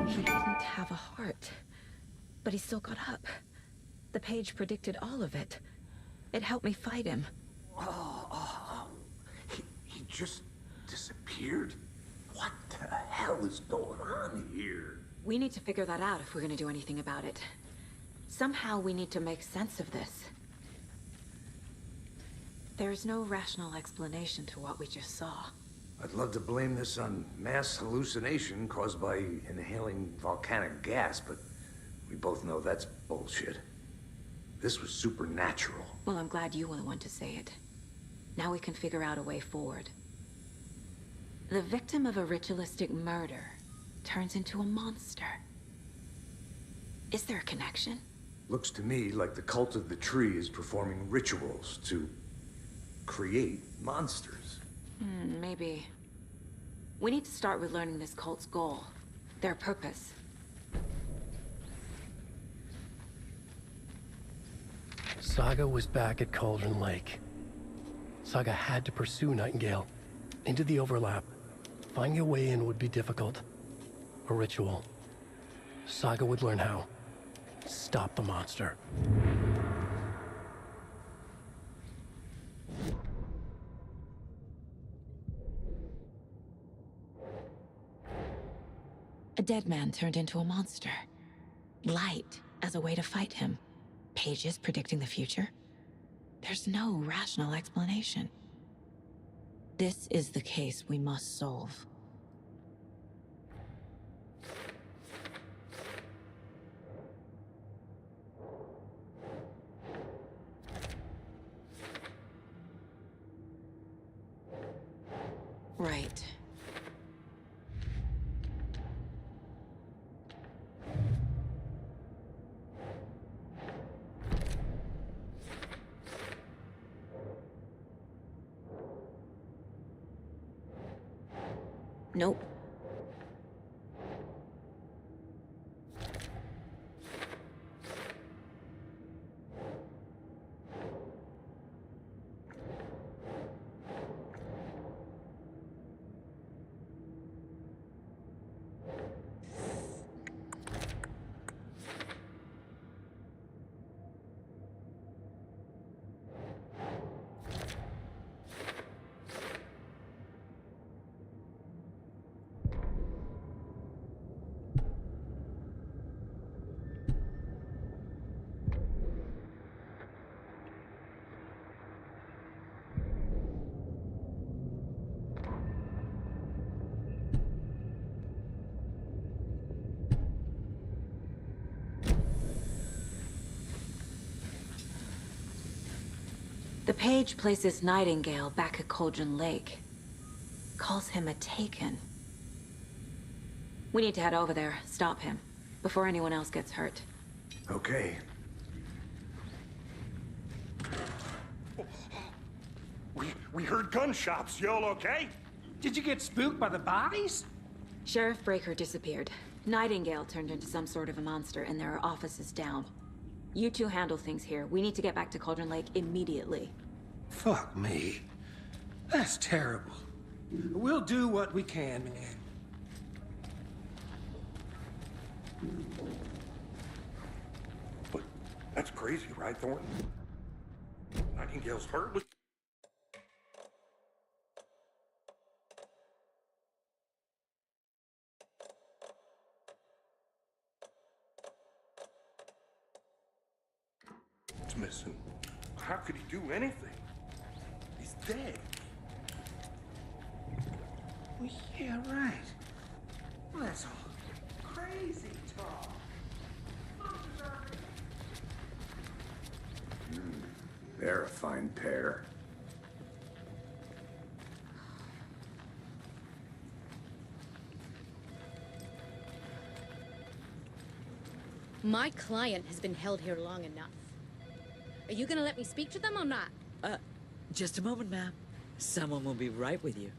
He didn't have a heart, but he still got up. The page predicted all of it. It helped me fight him. He just disappeared? What the hell is going on here? We need to figure that out if we're gonna do anything about it. Somehow we need to make sense of this. There's no rational explanation to what we just saw. I'd love to blame this on mass hallucination caused by inhaling volcanic gas, but we both know that's bullshit. This was supernatural. Well, I'm glad you were the one to say it. Now we can figure out a way forward. The victim of a ritualistic murder turns into a monster. Is there a connection? Looks to me like the cult of the tree is performing rituals to create monsters. Maybe. We need to start with learning this cult's goal. Their purpose. Saga was back at Cauldron Lake. Saga had to pursue Nightingale. Into the overlap. Finding a way in would be difficult. A ritual. Saga would learn how. Stop the monster. A dead man turned into a monster. Light as a way to fight him. Pages predicting the future. There's no rational explanation. This is the case we must solve. Right. Nope. page places Nightingale back at Cauldron Lake. Calls him a Taken. We need to head over there, stop him, before anyone else gets hurt. Okay. We heard gunshots. Y'all okay? Did you get spooked by the bodies? Sheriff Breaker disappeared. Nightingale turned into some sort of a monster, and there are offices down. You two handle things here. We need to get back to Cauldron Lake immediately. Fuck me. That's terrible. We'll do what we can, man. But that's crazy, right, Thornton? Nightingale's hurt. It's missing. How could he do anything? He's dead. Well, yeah, right. Well, that's all crazy talk. They're a fine pair. My client has been held here long enough. Are you gonna let me speak to them or not? Just a moment, ma'am. Someone will be right with you.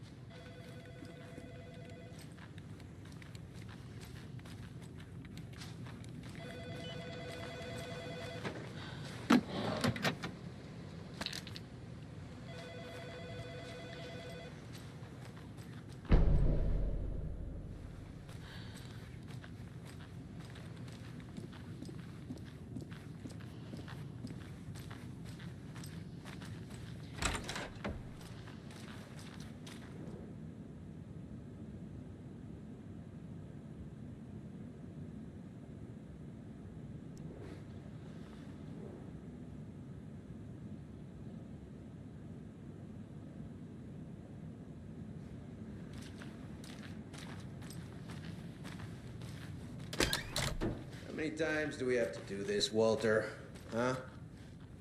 How many times do we have to do this, Walter? Huh?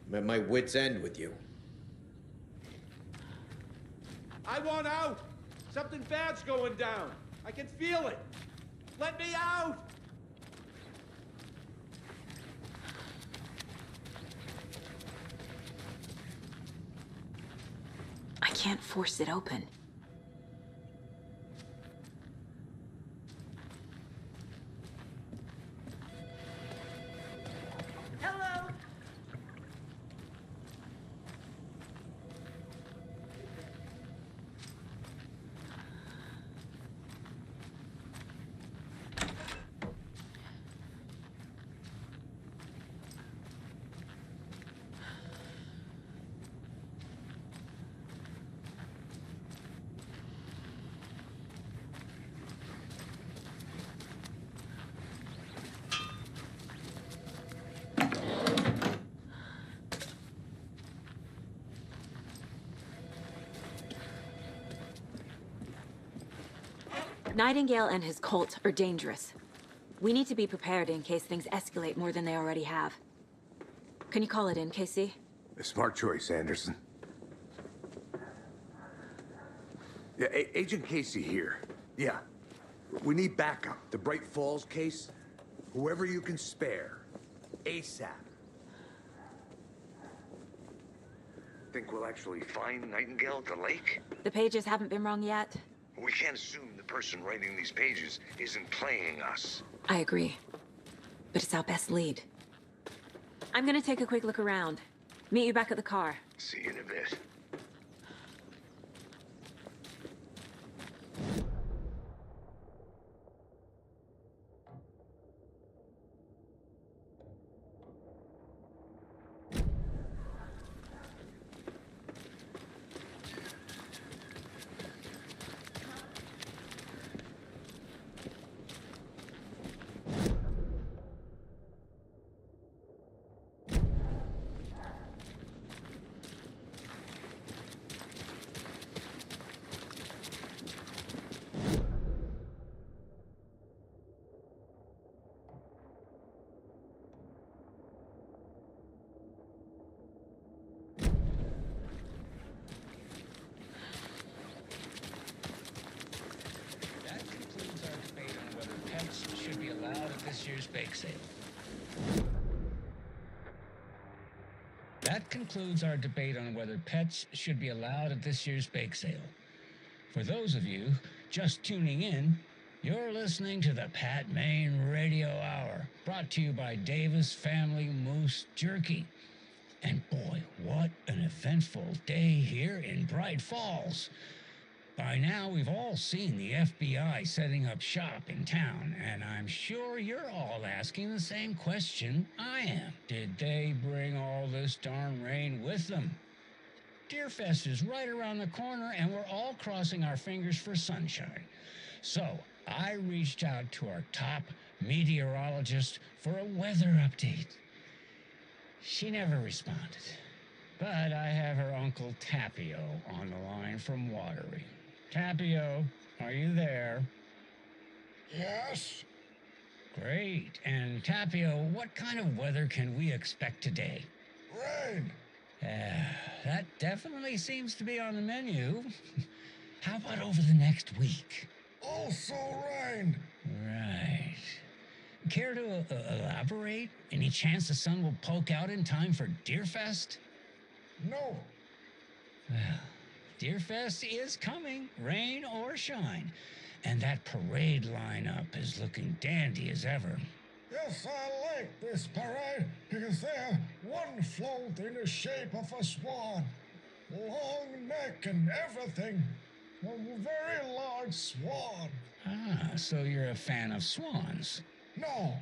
I'm at my wit's end with you. I want out! Something bad's going down. I can feel it. Let me out! I can't force it open. Hello! Nightingale and his cult are dangerous. We need to be prepared in case things escalate more than they already have. Can you call it in, Casey? A smart choice, Anderson. Yeah, Agent Casey here. Yeah. We need backup. The Bright Falls case. Whoever you can spare. ASAP. Think we'll actually find Nightingale at the lake? The pages haven't been wrong yet. We can't assume the person writing these pages isn't playing us. I agree. But it's our best lead. I'm gonna take a quick look around. Meet you back at the car. See you in a bit. bake sale. That concludes our debate on whether pets should be allowed at this year's bake sale. For those of you just tuning in, you're listening to the Pat Maine Radio Hour, brought to you by Davis Family Moose Jerky. And boy, what an eventful day here in Bright Falls. By now, we've all seen the FBI setting up shop in town, and I'm sure you're all asking the same question I am. Did they bring all this darn rain with them? Deerfest is right around the corner, and we're all crossing our fingers for sunshine. So, I reached out to our top meteorologist for a weather update. She never responded, but I have her Uncle Tapio on the line from Watery. Tapio, are you there? Yes? Great. And Tapio, what kind of weather can we expect today? Rain. That definitely seems to be on the menu. How about over the next week? Also rain. Right. Care to elaborate? Any chance the sun will poke out in time for Deerfest? No. Well, Deerfest is coming, rain or shine. And that parade lineup is looking dandy as ever. Yes, I like this parade because they have one float in the shape of a swan. Long neck and everything. A very large swan. Ah, so you're a fan of swans. No.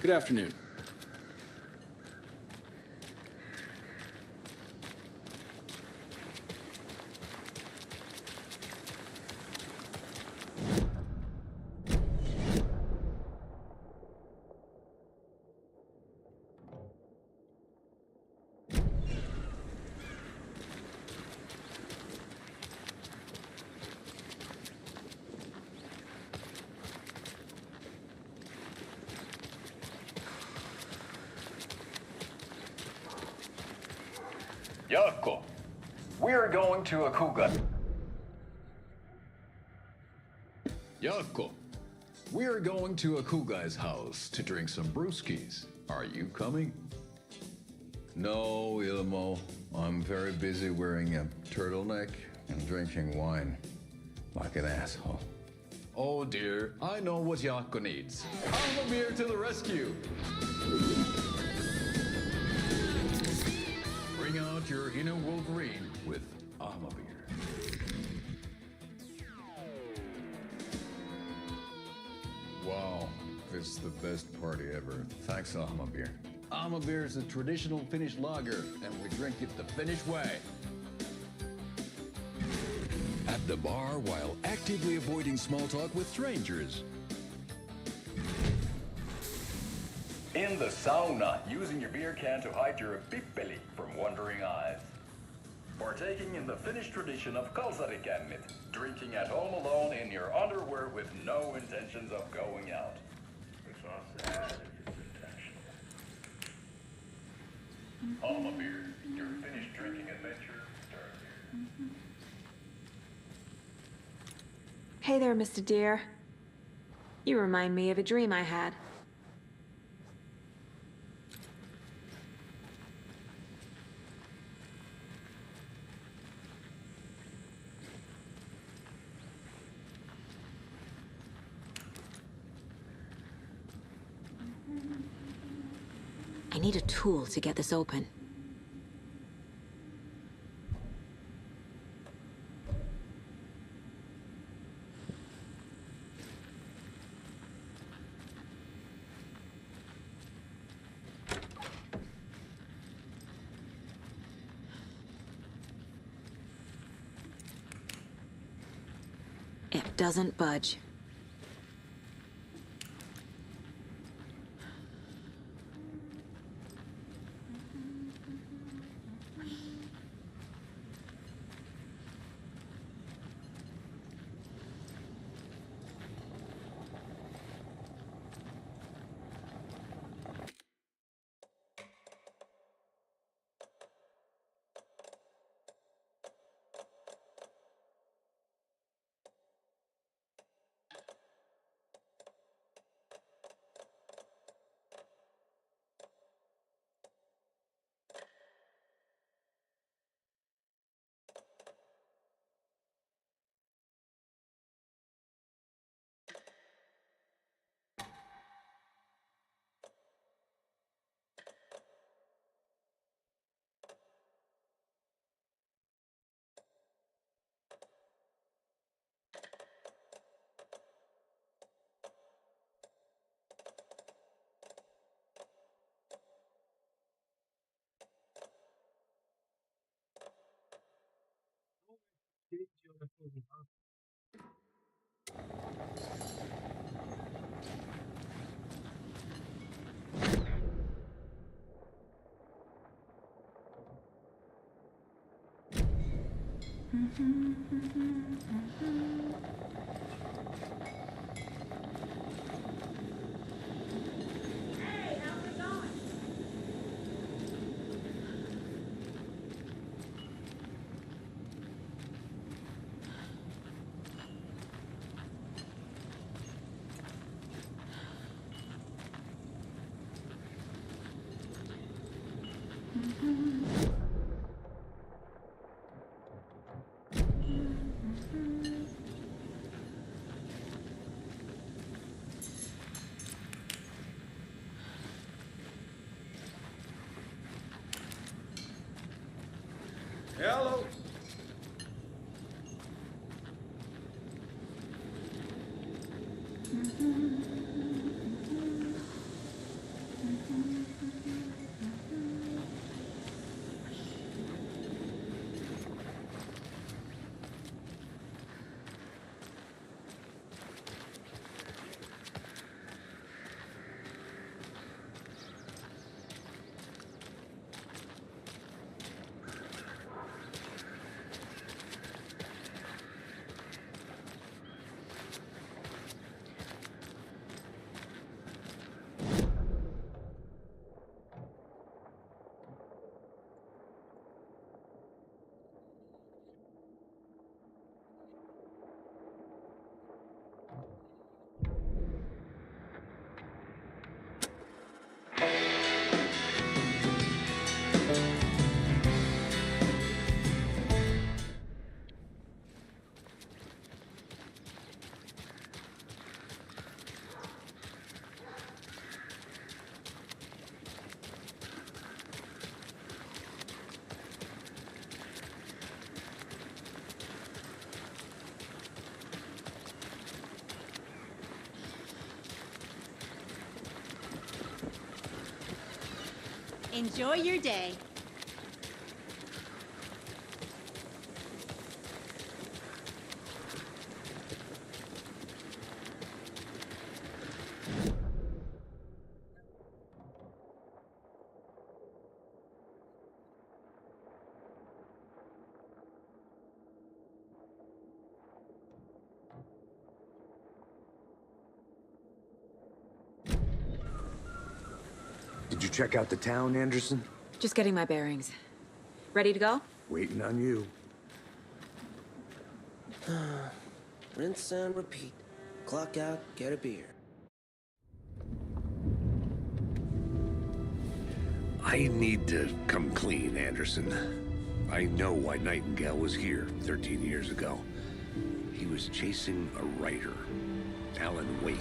Good afternoon. Jaakko, we're going to a cougar. Jaakko, we're going to a cool guy's house to drink some brewskis. Are you coming? No, Ilmo. I'm very busy wearing a turtleneck and drinking wine. Like an asshole. Oh dear, I know what Jaakko needs. I'm a beer to the rescue. Bring out your inner Wolverine with Armavir. Wow, this is the best party ever. Thanks, Armavir. Armavir is a traditional Finnish lager, and we drink it the Finnish way. At the bar while actively avoiding small talk with strangers. In the sauna, using your beer can to hide your pippeli from wandering eyes. Partaking in the Finnish tradition of kalsarikännit, drinking at home alone in your underwear with no intentions of going out. It's not sad if it's intentional. Alma Beer, your Finnish drinking adventure starts here. Hey there, Mr. Deer. You remind me of a dream I had. I need a tool to get this open. It doesn't budge. Hello. Enjoy your day. Did you check out the town, Anderson? Just getting my bearings. Ready to go? Waiting on you. Rinse and repeat. Clock out, get a beer. I need to come clean, Anderson. I know why Nightingale was here 13 years ago. He was chasing a writer, Alan Wake.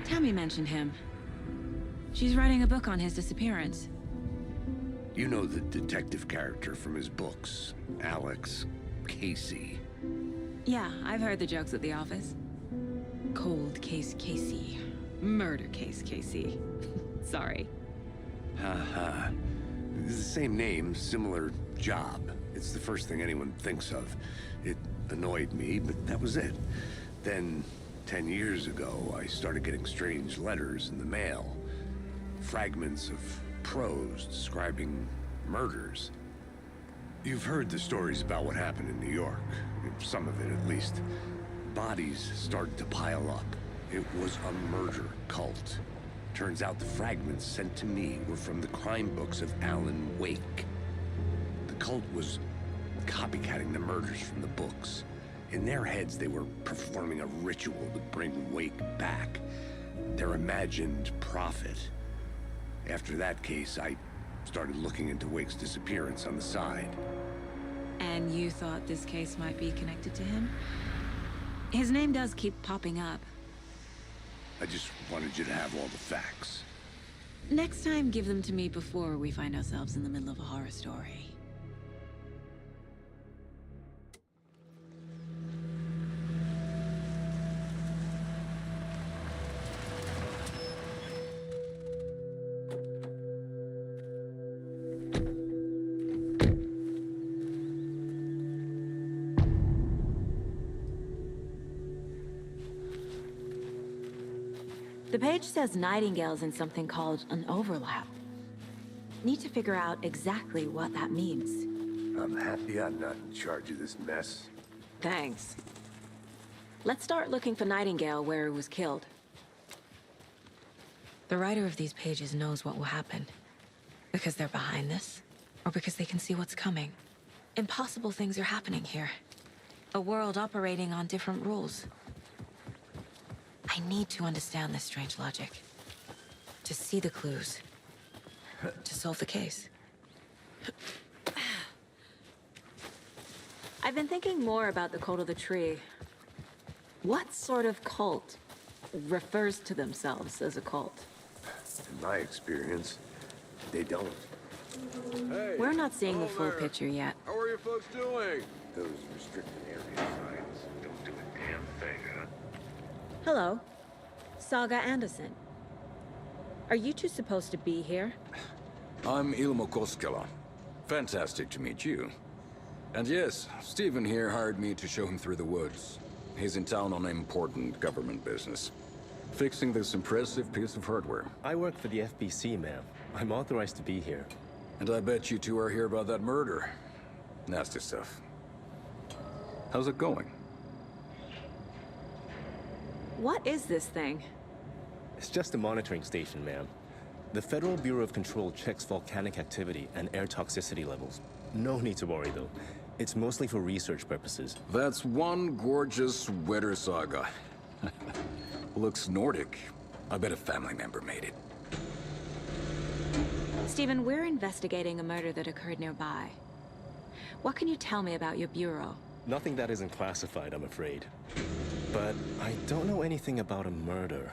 Tammy mentioned him. She's writing a book on his disappearance. You know the detective character from his books, Alex Casey. Yeah, I've heard the jokes at the office. Cold case Casey. Murder case Casey. Sorry. Ha ha. The same name, similar job. It's the first thing anyone thinks of. It annoyed me, but that was it. Then, 10 years ago, I started getting strange letters in the mail. Fragments of prose describing murders. You've heard the stories about what happened in New York. Some of it, at least. Bodies started to pile up. It was a murder cult. Turns out the fragments sent to me were from the crime books of Alan Wake. The cult was copycatting the murders from the books. In their heads, they were performing a ritual to bring Wake back. Their imagined prophet. After that case, I started looking into Wake's disappearance on the side. And you thought this case might be connected to him? His name does keep popping up. I just wanted you to have all the facts. Next time, give them to me before we find ourselves in the middle of a horror story. The page says Nightingale's in something called an overlap. Need to figure out exactly what that means. I'm happy I'm not in charge of this mess. Thanks. Let's start looking for Nightingale where he was killed. The writer of these pages knows what will happen. Because they're behind this, or because they can see what's coming. Impossible things are happening here. A world operating on different rules. I need to understand this strange logic. To see the clues. To solve the case. I've been thinking more about the cult of the tree. What sort of cult refers to themselves as a cult? In my experience, they don't. Hey, We're not seeing the hello full there. picture yet. How are you folks doing? Those restricted area signs don't do a damn thing, huh? Hello. Saga Anderson. Are you two supposed to be here? I'm Ilmo Koskela. Fantastic to meet you. And yes, Stephen here hired me to show him through the woods. He's in town on important government business. Fixing this impressive piece of hardware. I work for the FBC, ma'am. I'm authorized to be here. And I bet you two are here about that murder. Nasty stuff. How's it going? What is this thing? It's just a monitoring station, ma'am. The Federal Bureau of Control checks volcanic activity and air toxicity levels. No need to worry, though. It's mostly for research purposes. That's one gorgeous weather saga. Looks Nordic. I bet a family member made it. Stephen, we're investigating a murder that occurred nearby. What can you tell me about your bureau? Nothing that isn't classified, I'm afraid. But I don't know anything about a murder.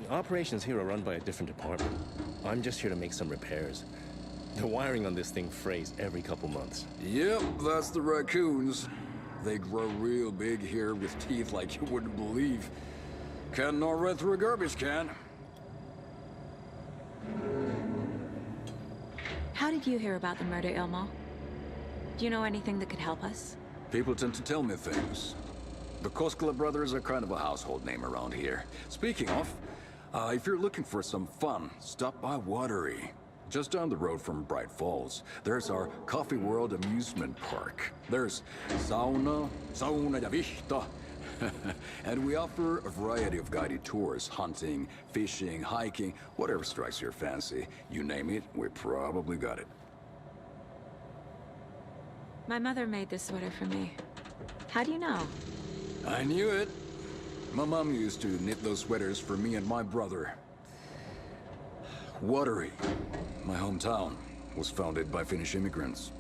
Operations here are run by a different department. I'm just here to make some repairs. The wiring on this thing frays every couple months. Yep, that's the raccoons. They grow real big here with teeth like you wouldn't believe. Can't gnaw right through a garbage can. How did you hear about the murder, Ilmo? Do you know anything that could help us? People tend to tell me things. The Koskela brothers are kind of a household name around here. Speaking of, if you're looking for some fun, stop by Watery. Just down the road from Bright Falls, there's our Coffee World amusement park. There's sauna ja vihta. And we offer a variety of guided tours, hunting, fishing, hiking, whatever strikes your fancy. You name it, we probably got it. My mother made this sweater for me. How do you know? I knew it. My mom used to knit those sweaters for me and my brother. Watery, my hometown, was founded by Finnish immigrants.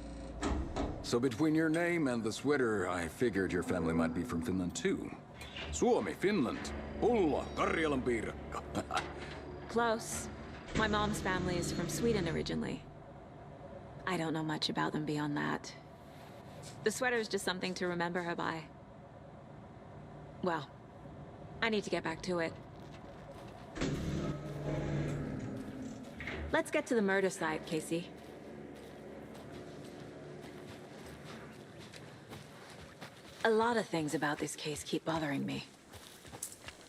So between your name and the sweater, I figured your family might be from Finland too. Suomi, Finland. Pulla, Karjalan piirakka. Close. My mom's family is from Sweden originally. I don't know much about them beyond that. The sweater is just something to remember her by. Well, I need to get back to it. Let's get to the murder site, Casey. A lot of things about this case keep bothering me.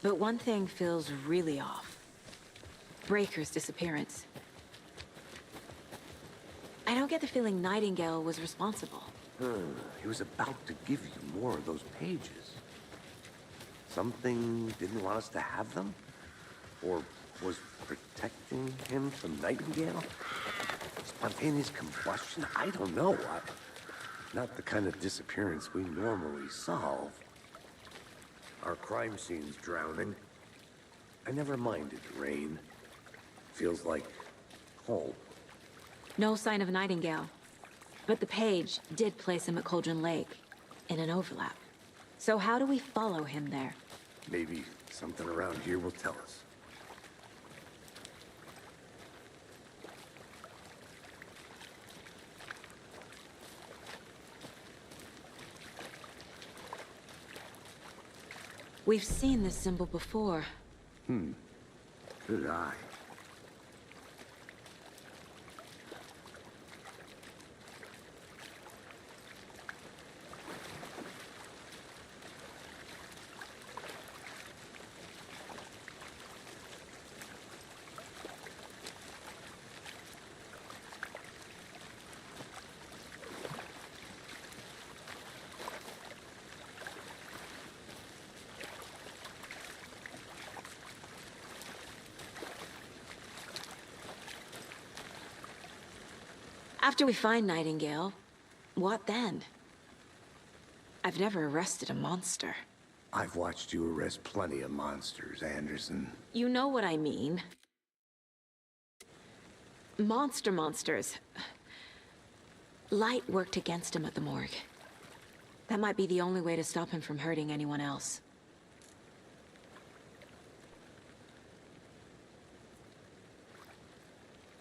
But one thing feels really off. Breaker's disappearance. I don't get the feeling Nightingale was responsible. He was about to give you more of those pages. Something didn't want us to have them? Or was protecting him from Nightingale? Spontaneous combustion? I don't know. Not the kind of disappearance we normally solve. Our crime scene's drowning. I never minded rain. Feels like home. No sign of Nightingale. But the page did place him at Cauldron Lake, in an overlap. So how do we follow him there? Maybe something around here will tell us. We've seen this symbol before. Good eye. After we find Nightingale, what then? I've never arrested a monster. I've watched you arrest plenty of monsters, Anderson. You know what I mean. Monsters. Light worked against him at the morgue. That might be the only way to stop him from hurting anyone else.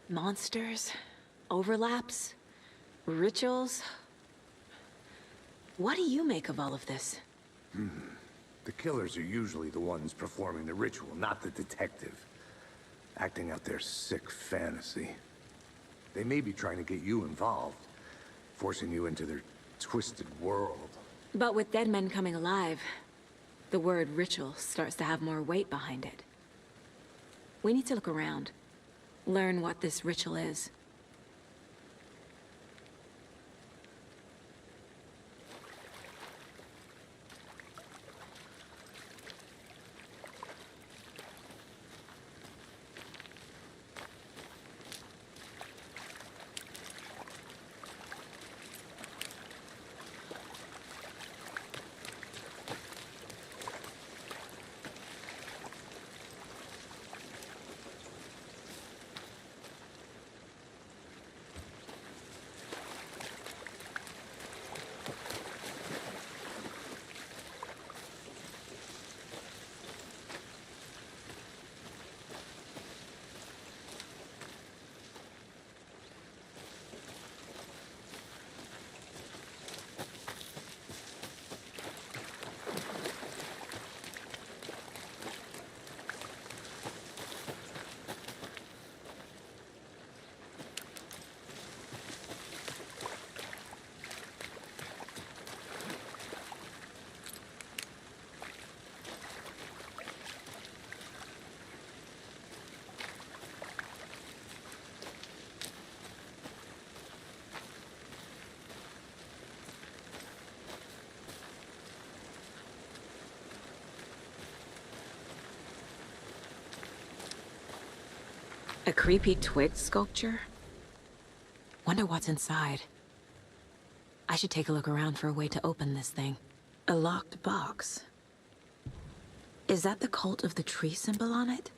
Monsters? Overlaps? Rituals? What do you make of all of this? The killers are usually the ones performing the ritual, not the detective. Acting out their sick fantasy. They may be trying to get you involved, forcing you into their twisted world. But with dead men coming alive, the word ritual starts to have more weight behind it. We need to look around. Learn what this ritual is. A creepy twig sculpture? Wonder what's inside. I should take a look around for a way to open this thing. A locked box. Is that the cult of the tree symbol on it?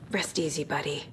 Rest easy, buddy.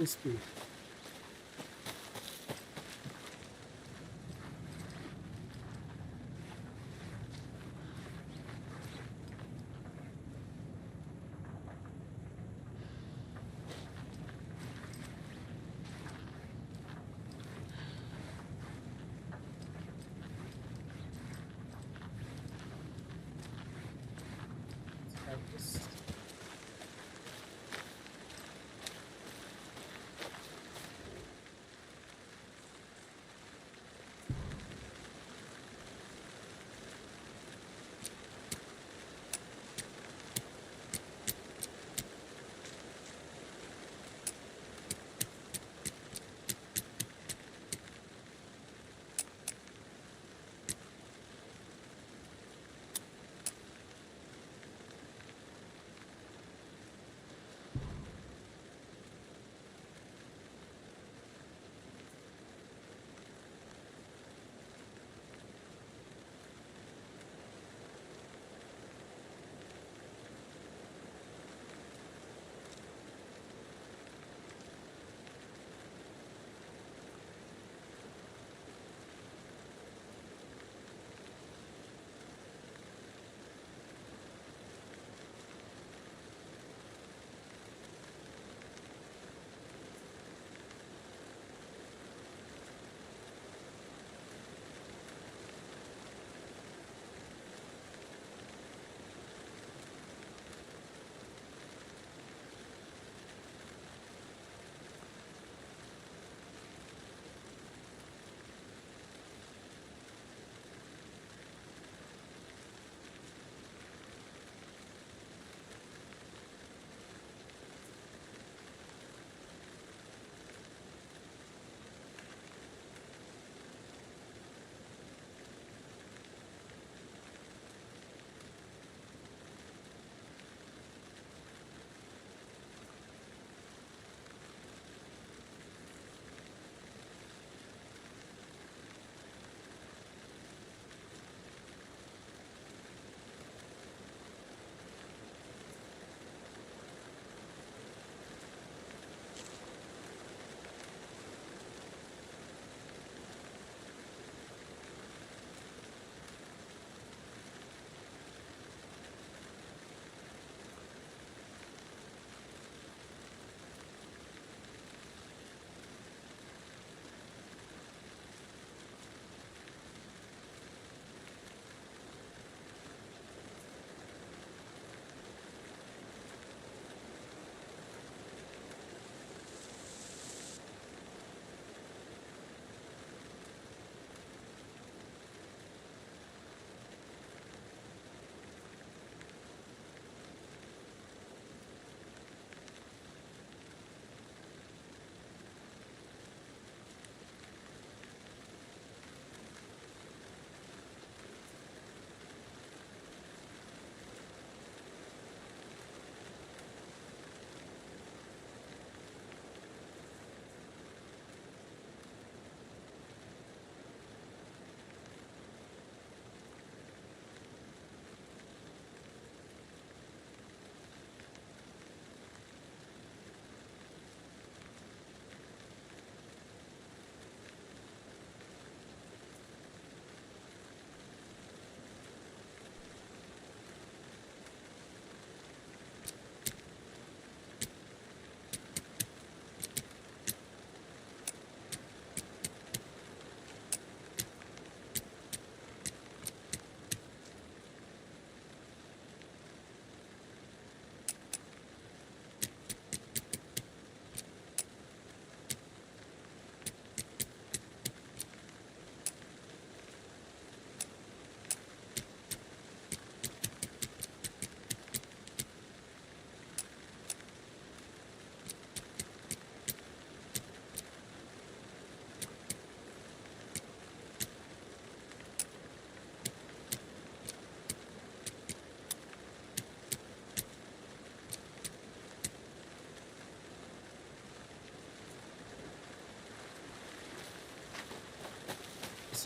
Speed.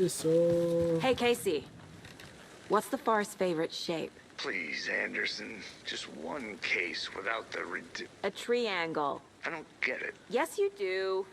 Processor. Hey, Casey. What's the far's favorite shape? Please, Anderson. Just one case without the A triangle. I don't get it. Yes, you do.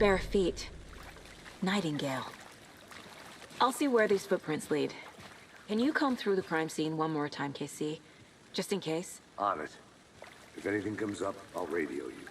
Bare feet. Nightingale. I'll see where these footprints lead. Can you comb through the crime scene one more time, KC? Just in case? On it. If anything comes up, I'll radio you.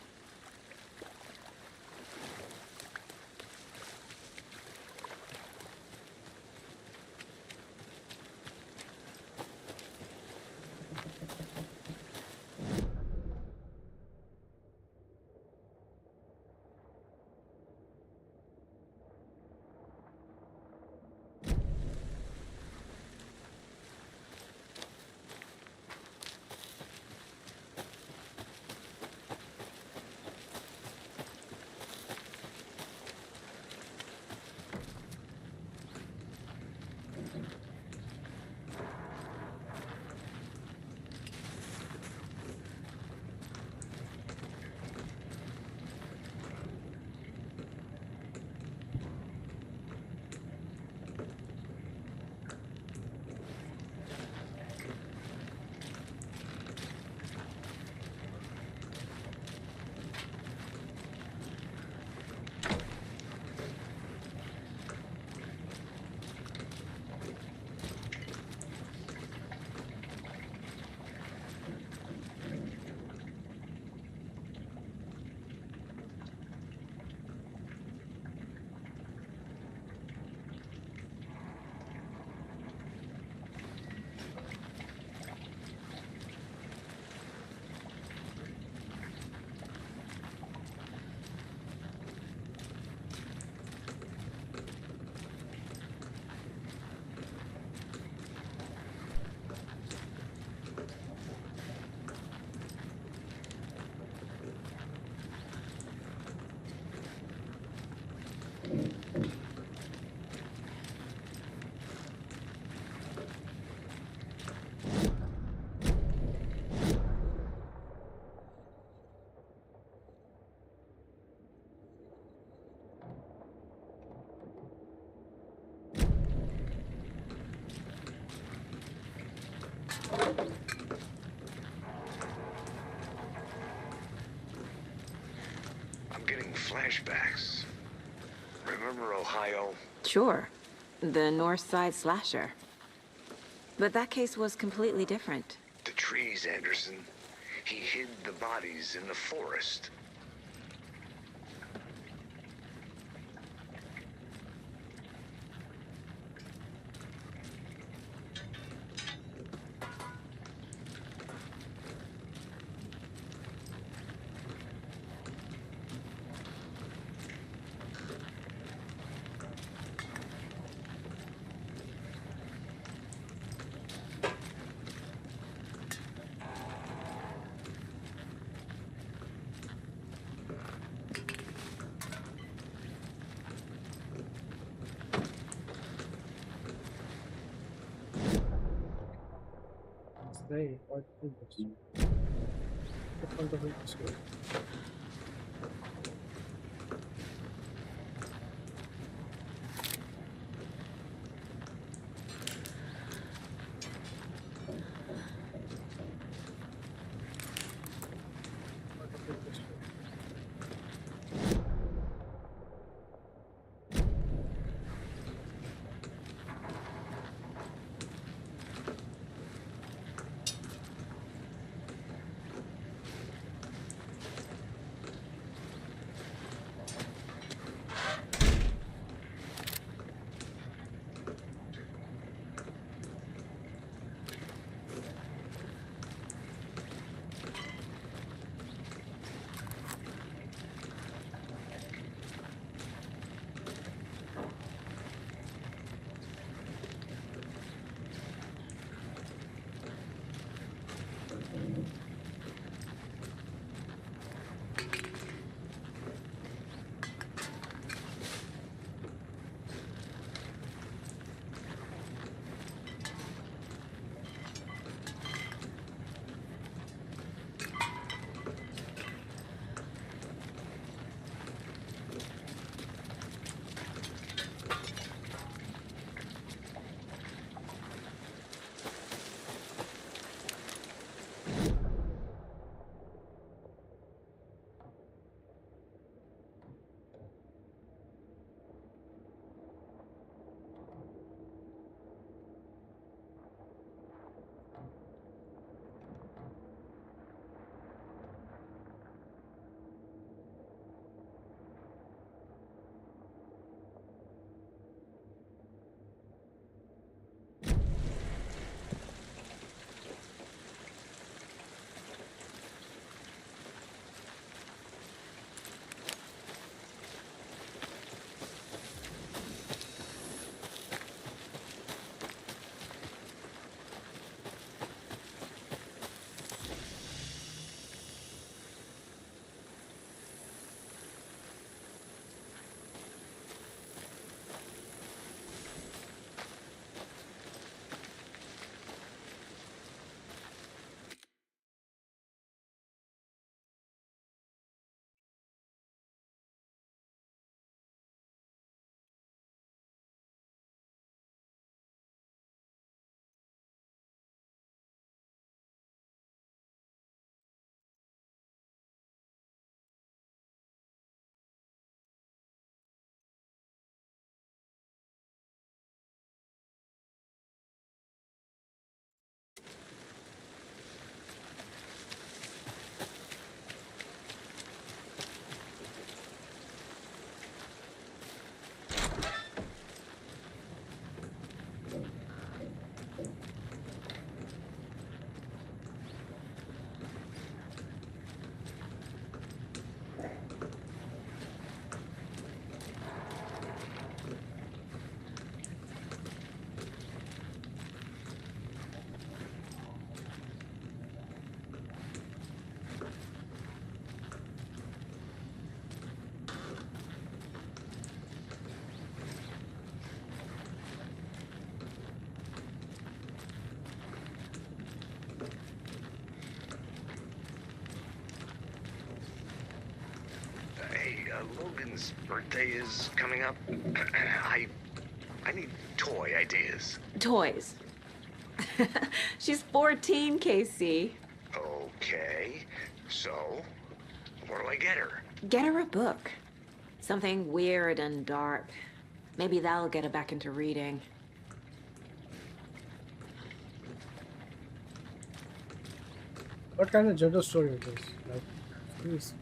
I'm getting flashbacks. Remember Ohio? Sure. The North Side slasher. But that case was completely different. The trees, Anderson. He hid the bodies in the forest. Hey, what is this? What kind of this way? Logan's birthday is coming up. I need toy ideas. Toys. She's 14, Casey. Okay, so what do I get her? Get her a book. Something weird and dark. Maybe that'll get her back into reading. What kind of gender story is this? Like, please.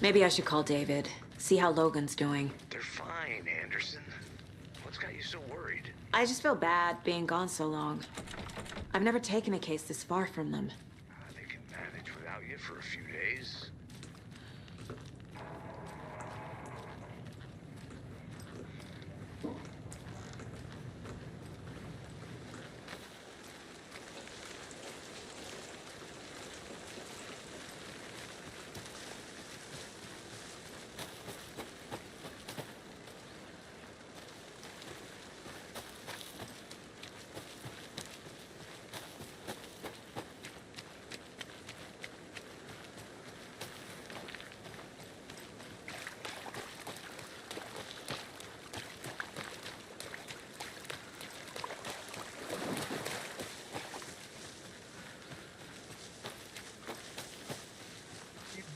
Maybe I should call David, see how Logan's doing. They're fine, Anderson. What's got you so worried? I just feel bad being gone so long. I've never taken a case this far from them. They can manage without you for a few days.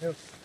Yes.